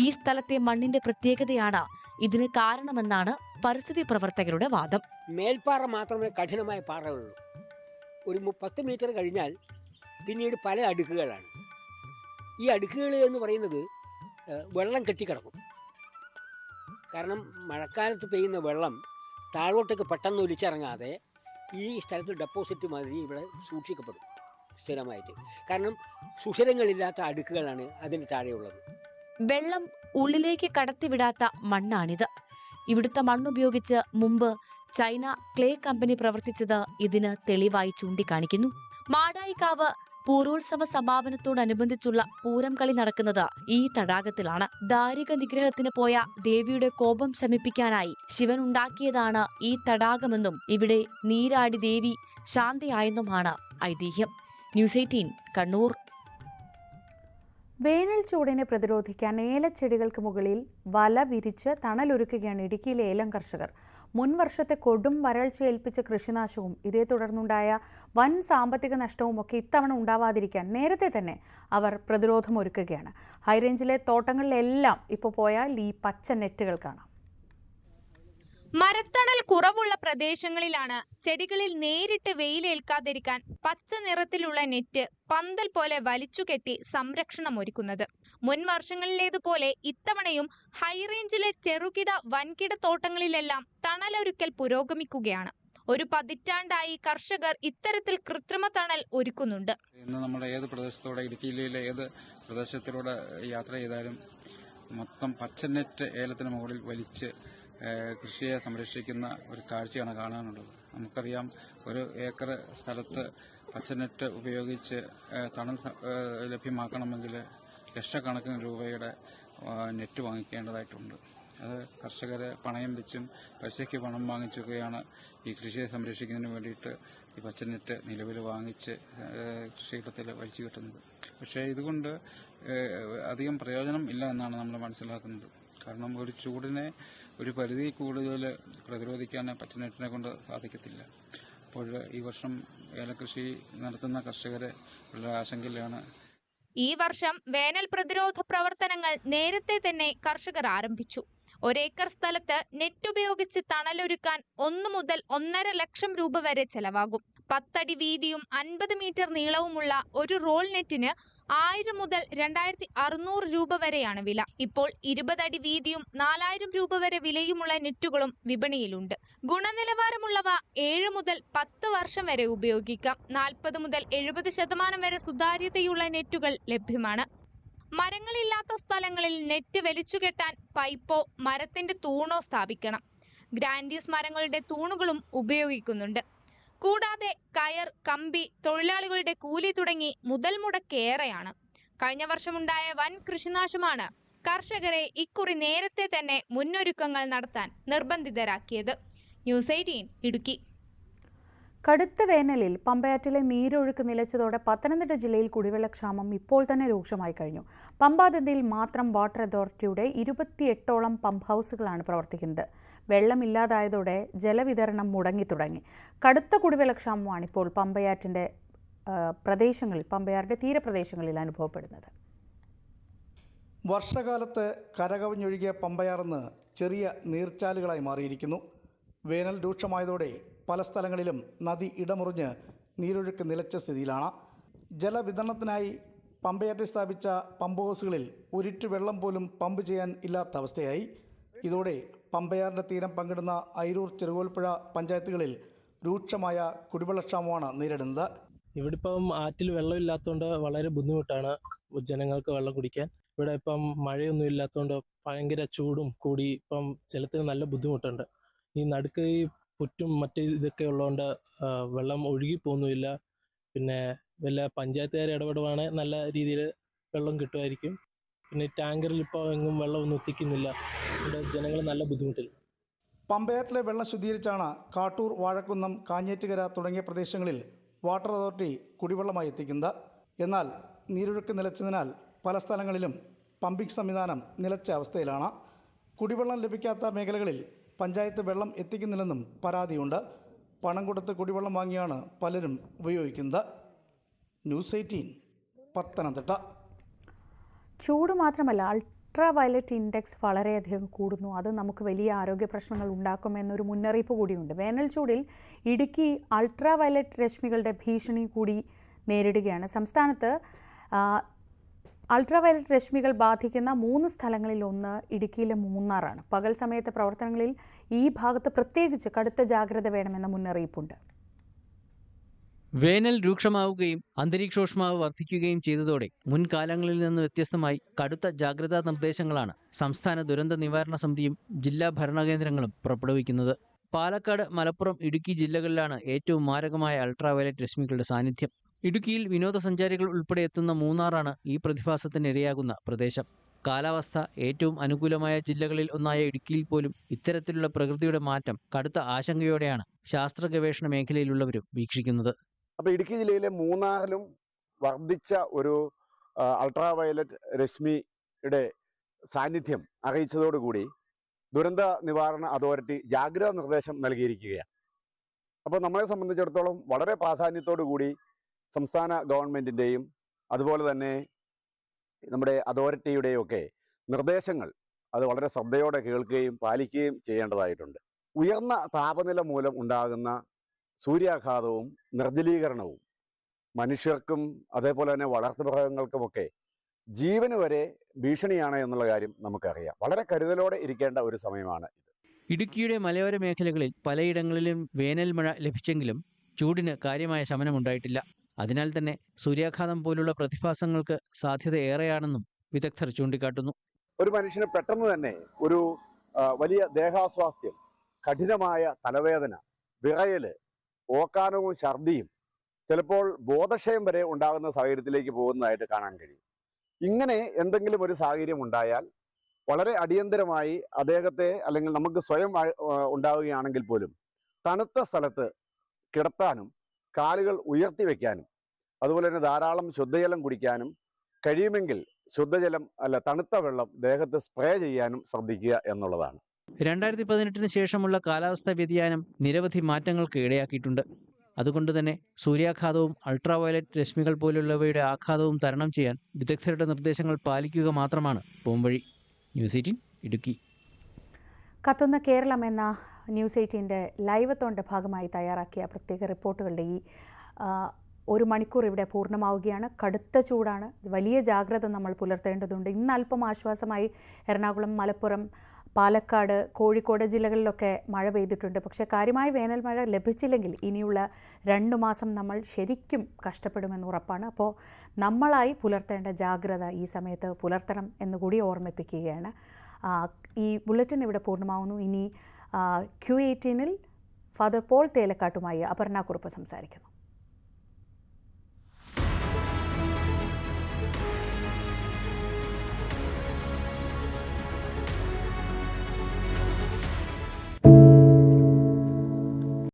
ഈ സ്ഥലത്തെ മണ്ണിന്റെ പ്രത്യേകതയാണ് ഇതിന് കാരണമെന്നാണ് പരിസ്ഥിതി പ്രവർത്തകരുടെ വാദം. മേൽപ്പാറ മാത്രമേ കഠിനമായ പാറയുള്ളൂ. ഒരു 10 മീറ്റർ കഴിഞ്ഞാൽ പിന്നീട് പല അടുക്കുകളാണ്. ഈ അടുക്കുകൾ എന്ന് പറയുന്നത് വെള്ളം കെട്ടിക്കിടക്കും. കാരണം മഴക്കാലത്ത് പെയ്യുന്ന വെള്ളം താഴോട്ടേക്ക് പെട്ടെന്ന് ഒലിച്ചിറങ്ങാതെ ഈ സ്ഥലത്ത് ഡെപ്പോസിറ്റ് മാതിരി ഇവിടെ സൂക്ഷിക്കപ്പെടും സ്ഥിരമായിട്ട്. കാരണം സുഷിരങ്ങളില്ലാത്ത അടുക്കുകളാണ് അതിന് താഴെയുള്ളത്. വെള്ളം ഉള്ളിലേക്ക് കടത്തിവിടാത്ത മണ്ണാണിത്. ഇവിടുത്തെ മണ്ണുപയോഗിച്ച് മുമ്പ് ചൈന ക്ലേ കമ്പനി പ്രവർത്തിച്ചത് ഇതിന് തെളിവായി ചൂണ്ടിക്കാണിക്കുന്നു. മാടായിക്കാവ് പൂരോത്സവ സമാപനത്തോടനുബന്ധിച്ചുള്ള പൂരം കളി നടക്കുന്നത് ഈ തടാകത്തിലാണ്. ദാരിക നിഗ്രഹത്തിന് പോയ ദേവിയുടെ കോപം ശമിപ്പിക്കാനായി ശിവൻ ഉണ്ടാക്കിയതാണ് ഈ തടാകമെന്നും ഇവിടെ നീരാടി ദേവി ശാന്തയായെന്നുമാണ് ഐതിഹ്യം. ന്യൂസ് 18 കണ്ണൂർ. വേനൽ ചൂടിനെ പ്രതിരോധിക്കാൻ ഏലച്ചെടികൾക്ക് മുകളിൽ വല വിരിച്ച് തണലൊരുക്കുകയാണ് ഇടുക്കിയിലെ ഏലം കർഷകർ. മുൻ വർഷത്തെ കൊടും വരൾച്ച ഏൽപ്പിച്ച കൃഷിനാശവും ഇതേ തുടർന്നുണ്ടായ വൻ സാമ്പത്തിക നഷ്ടവുമൊക്കെ ഇത്തവണ ഉണ്ടാവാതിരിക്കാൻ നേരത്തെ തന്നെ അവർ പ്രതിരോധമൊരുക്കുകയാണ്. ഹൈറേഞ്ചിലെ തോട്ടങ്ങളിലെല്ലാം ഇപ്പോൾ പോയാൽ ഈ പച്ച നെറ്റുകൾ കാണാം. മരത്തണൽ കുറവുള്ള പ്രദേശങ്ങളിലാണ് ചെടികളിൽ നേരിട്ട് വെയിലേൽക്കാതിരിക്കാൻ പച്ച നിറത്തിലുള്ള നെറ്റ് പന്തൽ പോലെ വലിച്ചുകെട്ടി സംരക്ഷണം ഒരുക്കുന്നത്. മുൻ വർഷങ്ങളിലേതുപോലെ ഇത്തവണയും ഹൈറേഞ്ചിലെ ചെറുകിട വൻകിട തോട്ടങ്ങളിലെല്ലാം തണലൊരുക്കൽ പുരോഗമിക്കുകയാണ്. ഒരു പതിറ്റാണ്ടായി കർഷകർ ഇത്തരത്തിൽ കൃത്രിമ തണൽ ഒരുക്കുന്നുണ്ട്. ഇന്ന് നമ്മുടെ ഏത് പ്രദേശത്തോടെ ഇടുക്കിയിലെ ഏത് പ്രദേശത്തിലൂടെ യാത്ര ചെയ്താലും മൊത്തം പച്ചനെറ്റ് ഏലത്തിന് മുകളിൽ വലിച്ച് കൃഷിയെ സംരക്ഷിക്കുന്ന ഒരു കാഴ്ചയാണ് കാണാനുള്ളത്. നമുക്കറിയാം, ഒരു ഏക്കർ സ്ഥലത്ത് പച്ചനെറ്റ് ഉപയോഗിച്ച് തണം ലഭ്യമാക്കണമെങ്കിൽ ലക്ഷക്കണക്കിന് രൂപയുടെ നെറ്റ് വാങ്ങിക്കേണ്ടതായിട്ടുണ്ട്. അത് കർഷകരെ പണയം വെച്ചും പൈസയ്ക്ക് പണം വാങ്ങിച്ചൊക്കെയാണ് ഈ കൃഷിയെ സംരക്ഷിക്കുന്നതിന് വേണ്ടിയിട്ട് ഈ പച്ചനെറ്റ് നിലവിൽ വാങ്ങിച്ച് കൃഷിയിടത്തിൽ വലിച്ചു കിട്ടുന്നത്. പക്ഷേ ഇതുകൊണ്ട് അധികം പ്രയോജനം ഇല്ല എന്നാണ് നമ്മൾ മനസ്സിലാക്കുന്നത്. കാരണം ഒരു ചൂടിനെ ഒരു പരിധി കൂടുതൽ പ്രതിരോധിക്കാൻ പച്ചനെറ്റിനെ കൊണ്ട് സാധിക്കത്തില്ല. അപ്പോൾ ഈ വർഷം ഏലകൃഷി നടത്തുന്ന കർഷകരെ വളരെ ആശങ്കയിലാണ്. ഈ വർഷം വേനൽ പ്രതിരോധ പ്രവർത്തനങ്ങൾ നേരത്തെ തന്നെ കർഷകർ ആരംഭിച്ചു. ഒരേക്കർ സ്ഥലത്ത് നെറ്റ് ഉപയോഗിച്ച് തണലൊരുക്കാൻ 1 മുതൽ 1.5 ലക്ഷം രൂപ വരെ ചെലവാകും. 10 അടി വീതിയും 50 മീറ്റർ നീളവുമുള്ള ഒരു റോൾ നെറ്റിന് 1000 മുതൽ 2600 രൂപ വരെയാണ് വില. ഇപ്പോൾ 20 അടി വീതിയും 4000 രൂപ വരെ വിലയുമുള്ള നെറ്റുകളും വിപണിയിലുണ്ട്. ഗുണനിലവാരമുള്ളവ 7 മുതൽ 10 വർഷം വരെ ഉപയോഗിക്കാം. 40 മുതൽ 70% വരെ സുതാര്യതയുള്ള നെറ്റുകൾ ലഭ്യമാണ്. മരങ്ങളില്ലാത്ത സ്ഥലങ്ങളിൽ നെറ്റ് വലിച്ചുകെട്ടാൻ പൈപ്പോ മരത്തിന്റെ തൂണോ സ്ഥാപിക്കണം. ഗ്രാൻഡീസ് മരങ്ങളുടെ തൂണുകളും ഉപയോഗിക്കുന്നുണ്ട്. കൂടാതെ കയർ, കമ്പി, തൊഴിലാളികളുടെ കൂലി തുടങ്ങി മുതൽ മുടക്കേറെയാണ്. കഴിഞ്ഞ വർഷമുണ്ടായ വൻ കൃഷിനാശമാണ് കർഷകരെ ഇക്കുറി നേരത്തെ തന്നെ മുന്നൊരുക്കങ്ങൾ നടത്താൻ നിർബന്ധിതരാക്കിയത്. ന്യൂസ് 18 ഇടുക്കി. കടുത്ത വേനലിൽ പമ്പയാറ്റിലെ നീരൊഴുക്ക് നിലച്ചതോടെ പത്തനംതിട്ട ജില്ലയിൽ കുടിവെള്ളക്ഷാമം ഇപ്പോൾ തന്നെ രൂക്ഷമായി കഴിഞ്ഞു. പമ്പാനദിയിൽ മാത്രം വാട്ടർ അതോറിറ്റിയുടെ 28ഓളം പമ്പ് ഹൗസുകളാണ് പ്രവർത്തിക്കുന്നത്. വെള്ളമില്ലാതായതോടെ ജലവിതരണം മുടങ്ങിത്തുടങ്ങി. കടുത്ത കുടിവെള്ളക്ഷാമമാണ് ഇപ്പോൾ പമ്പയാറിന്റെ തീരപ്രദേശങ്ങളിൽ അനുഭവപ്പെടുന്നത്. വർഷകാലത്ത് കരകവിഞ്ഞൊഴുകിയ പമ്പയാർന്ന് ചെറിയ നീർച്ചാലുകളായി മാറിയിരിക്കുന്നു. വേനൽ രൂക്ഷമായതോടെ പല സ്ഥലങ്ങളിലും നദി ഇടമുറിഞ്ഞ് നീരൊഴുക്ക് നിലച്ച സ്ഥിതിയിലാണ്. ജലവിതരണത്തിനായി പമ്പയാറ്റിൽ സ്ഥാപിച്ച പമ്പ് ഹൗസുകളിൽ ഒരിറ്റു വെള്ളം പോലും പമ്പ് ചെയ്യാൻ ഇല്ലാത്ത അവസ്ഥയായി. ഇതോടെ പമ്പയാറിൻ്റെ തീരം പങ്കിടുന്ന അയിരൂർ, ചെറുകോൽപ്പുഴ പഞ്ചായത്തുകളിൽ രൂക്ഷമായ കുടിവെള്ളക്ഷാമമാണ് നേരിടുന്നത്. ഇവിടെ ഇപ്പം ആറ്റിൽ വെള്ളമില്ലാത്തതുകൊണ്ട് വളരെ ബുദ്ധിമുട്ടാണ് ജനങ്ങൾക്ക് വെള്ളം കുടിക്കാൻ. ഇവിടെ ഇപ്പം മഴയൊന്നും ഇല്ലാത്തതുകൊണ്ട് ഭയങ്കര ചൂടും കൂടി ഇപ്പം ജലത്തിന് നല്ല ബുദ്ധിമുട്ടുണ്ട്. ഈ നടുക്ക് ഈ പുറ്റും മറ്റ് ഇതൊക്കെ ഉള്ളതുകൊണ്ട് വെള്ളം ഒഴുകി പോകുന്നുമില്ല. പിന്നെ വല്ല പഞ്ചായത്തുകാർ ഇടപെടുവാണെങ്കിൽ നല്ല രീതിയിൽ വെള്ളം കിട്ടുമായിരിക്കും. പിന്നെ ടാങ്കറിൽ ഇപ്പോൾ എങ്ങും വെള്ളമൊന്നും എത്തിക്കുന്നില്ല. ഇവിടെ ജനങ്ങൾ നല്ല ബുദ്ധിമുട്ടിൽ. പമ്പയാറ്റിലെ വെള്ളം ശുദ്ധീകരിച്ചാണ് കാട്ടൂർ, വാഴക്കുന്നം, കാഞ്ഞേറ്റുകര തുടങ്ങിയ പ്രദേശങ്ങളിൽ വാട്ടർ അതോറിറ്റി കുടിവെള്ളമായി എത്തിക്കുന്നത്. എന്നാൽ നീരൊഴുക്ക് നിലച്ചതിനാൽ പല സ്ഥലങ്ങളിലും പമ്പിംഗ് സംവിധാനം നിലച്ച അവസ്ഥയിലാണ്. കുടിവെള്ളം ലഭിക്കാത്ത മേഖലകളിൽ പഞ്ചായത്ത് വെള്ളം എത്തിക്കുന്നില്ലെന്നും പരാതിയുണ്ട്. പണം കൊടുത്ത് കുടിവെള്ളം വാങ്ങിയാണ് പലരും ഉപയോഗിക്കുന്നത്. ന്യൂസ് 18 പത്തനംതിട്ട. ചൂട് മാത്രമല്ല, അൾട്രാ വയലറ്റ് ഇൻഡെക്സ് വളരെയധികം കൂടുന്നു. അത് നമുക്ക് വലിയ ആരോഗ്യ പ്രശ്നങ്ങൾ ഉണ്ടാക്കുമെന്നൊരു മുന്നറിയിപ്പ് കൂടിയുണ്ട്. വേനൽ ചൂടിൽ ഇടുക്കി അൾട്രാ വയലറ്റ് രശ്മികളുടെ ഭീഷണി കൂടി നേരിടുകയാണ്. സംസ്ഥാനത്ത് അൾട്രാ വയലറ്റ് രശ്മികൾ ബാധിക്കുന്ന 3 സ്ഥലങ്ങളിൽ ഒന്ന് ഇടുക്കിയിലെ മൂന്നാറാണ്. പകൽ സമയത്തെ പ്രവർത്തനങ്ങളിൽ ഈ ഭാഗത്ത് പ്രത്യേകിച്ച് കടുത്ത ജാഗ്രത വേണമെന്ന മുന്നറിയിപ്പുണ്ട്. വേനൽ രൂക്ഷമാവുകയും അന്തരീക്ഷോഷ്മാവ് വർദ്ധിക്കുകയും ചെയ്തതോടെ മുൻകാലങ്ങളിൽ നിന്ന് വ്യത്യസ്തമായി കടുത്ത ജാഗ്രതാ നിർദ്ദേശങ്ങളാണ് സംസ്ഥാന ദുരന്ത നിവാരണ സമിതിയും ജില്ലാ ഭരണകേന്ദ്രങ്ങളും പുറപ്പെടുവിക്കുന്നത്. പാലക്കാട്, മലപ്പുറം, ഇടുക്കി ജില്ലകളിലാണ് ഏറ്റവും മാരകമായ അൾട്രാ വയലറ്റ് രശ്മികളുടെ സാന്നിധ്യം. ഇടുക്കിയിൽ വിനോദസഞ്ചാരികൾ ഉൾപ്പെടെ എത്തുന്ന മൂന്നാറാണ് ഈ പ്രതിഭാസത്തിന് ഇരയാകുന്ന പ്രദേശം. കാലാവസ്ഥ ഏറ്റവും അനുകൂലമായ ജില്ലകളിൽ ഒന്നായ ഇടുക്കിയിൽ പോലും ഇത്തരത്തിലുള്ള പ്രകൃതിയുടെ മാറ്റം കടുത്ത ആശങ്കയോടെയാണ് ശാസ്ത്ര ഗവേഷണ മേഖലയിലുള്ളവരും വീക്ഷിക്കുന്നത്. അപ്പോൾ ഇടുക്കി ജില്ലയിലെ മൂന്നാറിലും വർദ്ധിച്ച ഒരു അൾട്രാ വയലറ്റ് രശ്മിയുടെ സാന്നിധ്യം അറിയിച്ചതോടുകൂടി ദുരന്ത നിവാരണ അതോറിറ്റി ജാഗ്രതാ നിർദ്ദേശം നൽകിയിരിക്കുകയാണ്. അപ്പോൾ നമ്മളെ സംബന്ധിച്ചിടത്തോളം വളരെ പ്രാധാന്യത്തോടു കൂടി സംസ്ഥാന ഗവൺമെൻറ്റിൻ്റെയും അതുപോലെ തന്നെ നമ്മുടെ അതോറിറ്റിയുടെയും ഒക്കെ നിർദ്ദേശങ്ങൾ അത് വളരെ ശ്രദ്ധയോടെ കേൾക്കുകയും പാലിക്കുകയും ചെയ്യേണ്ടതായിട്ടുണ്ട്. ഉയർന്ന താപനില മൂലം ഉണ്ടാകുന്ന സൂര്യാഘാതവും നിർജ്ജലീകരണവും മനുഷ്യർക്കും അതേപോലെ തന്നെ വളർത്തുമൃഗങ്ങൾക്കുമൊക്കെ ജീവന് വരെ ഭീഷണിയാണ് എന്നുള്ള കാര്യം നമുക്കറിയാം. വളരെ കരുതലോടെ ഇരിക്കേണ്ട ഒരു സമയമാണ് ഇത്. ഇടുക്കിയുടെ മലയോര മേഖലകളിൽ പലയിടങ്ങളിലും വേനൽ മഴ ലഭിച്ചെങ്കിലും ചൂടിന് കാര്യമായ ശമനമുണ്ടായിട്ടില്ല. അതിനാൽ തന്നെ സൂര്യാഘാതം പോലുള്ള പ്രതിഭാസങ്ങൾക്ക് സാധ്യത ഏറെയാണെന്നും വിദഗ്ധർ ചൂണ്ടിക്കാട്ടുന്നു. ഒരു മനുഷ്യന് പെട്ടെന്ന് തന്നെ ഒരു വലിയ ദേഹാസ്വാസ്ഥ്യം, കഠിനമായ തലവേദന, വിറയല് ഓക്കാനവും ഛർദിയും ചിലപ്പോൾ ബോധക്ഷയം വരെ ഉണ്ടാകുന്ന സാഹചര്യത്തിലേക്ക് പോകുന്നതായിട്ട് കാണാൻ കഴിയും. ഇങ്ങനെ എന്തെങ്കിലും ഒരു സാഹചര്യം ഉണ്ടായാൽ വളരെ അടിയന്തരമായി അദ്ദേഹത്തെ അല്ലെങ്കിൽ നമുക്ക് സ്വയം ഉണ്ടാവുകയാണെങ്കിൽ പോലും തണുത്ത സ്ഥലത്ത് കിടത്താനും കാലുകൾ ഉയർത്തി വെക്കാനും അതുപോലെ തന്നെ ധാരാളം ശുദ്ധജലം കുടിക്കാനും കഴിയുമെങ്കിൽ ശുദ്ധജലം തണുത്ത വെള്ളം ദേഹത്ത് സ്പ്രേ ചെയ്യാനും ശ്രദ്ധിക്കുക എന്നുള്ളതാണ്. 2018 ശേഷമുള്ള കാലാവസ്ഥാ വ്യതിയാനം നിരവധി മാറ്റങ്ങൾക്ക് ഇടയാക്കിയിട്ടുണ്ട്. അതുകൊണ്ട് തന്നെ സൂര്യാഘാതവും അൾട്രാവയലറ്റ് രശ്മികൾ പോലുള്ളവയുടെ ആഘാതവും തരണം ചെയ്യാൻ വിദഗ്ധരുടെ നിർദ്ദേശങ്ങൾ പാലിക്കുക മാത്രമാണ് പോംവഴി. ന്യൂസ് 18 ഇടുക്കി. കത്തുന്ന കേരളം എന്ന ന്യൂസ് 18 ലൈവത്തോണിൻ്റെ ഭാഗമായി തയ്യാറാക്കിയ പ്രത്യേക റിപ്പോർട്ടുകളുടെ ഈ 1 മണിക്കൂർ ഇവിടെ പൂർണ്ണമാവുകയാണ്. കടുത്ത ചൂടാണ്. വലിയ ജാഗ്രത നമ്മൾ പുലർത്തേണ്ടതുണ്ട്. ഇന്ന് അല്പം ആശ്വാസമായി എറണാകുളം, മലപ്പുറം, പാലക്കാട്, കോഴിക്കോട് ജില്ലകളിലൊക്കെ മഴ പെയ്തിട്ടുണ്ട്. പക്ഷേ കാര്യമായ വേനൽ മഴ ലഭിച്ചില്ലെങ്കിൽ ഇനിയുള്ള 2 മാസം നമ്മൾ ശരിക്കും കഷ്ടപ്പെടുമെന്ന് ഉറപ്പാണ്. അപ്പോൾ നമ്മളായി പുലർത്തേണ്ട ജാഗ്രത ഈ സമയത്ത് പുലർത്തണം എന്നുകൂടി ഓർമ്മിപ്പിക്കുകയാണ്. ഈ ബുള്ളറ്റിൻ ഇവിടെ പൂർണ്ണമാവുന്നു. ഇനി Q18-ൽ ഫാദർ പോൾ തേലക്കാട്ടുമായി അപർണ കുറുപ്പ് സംസാരിക്കുന്നു.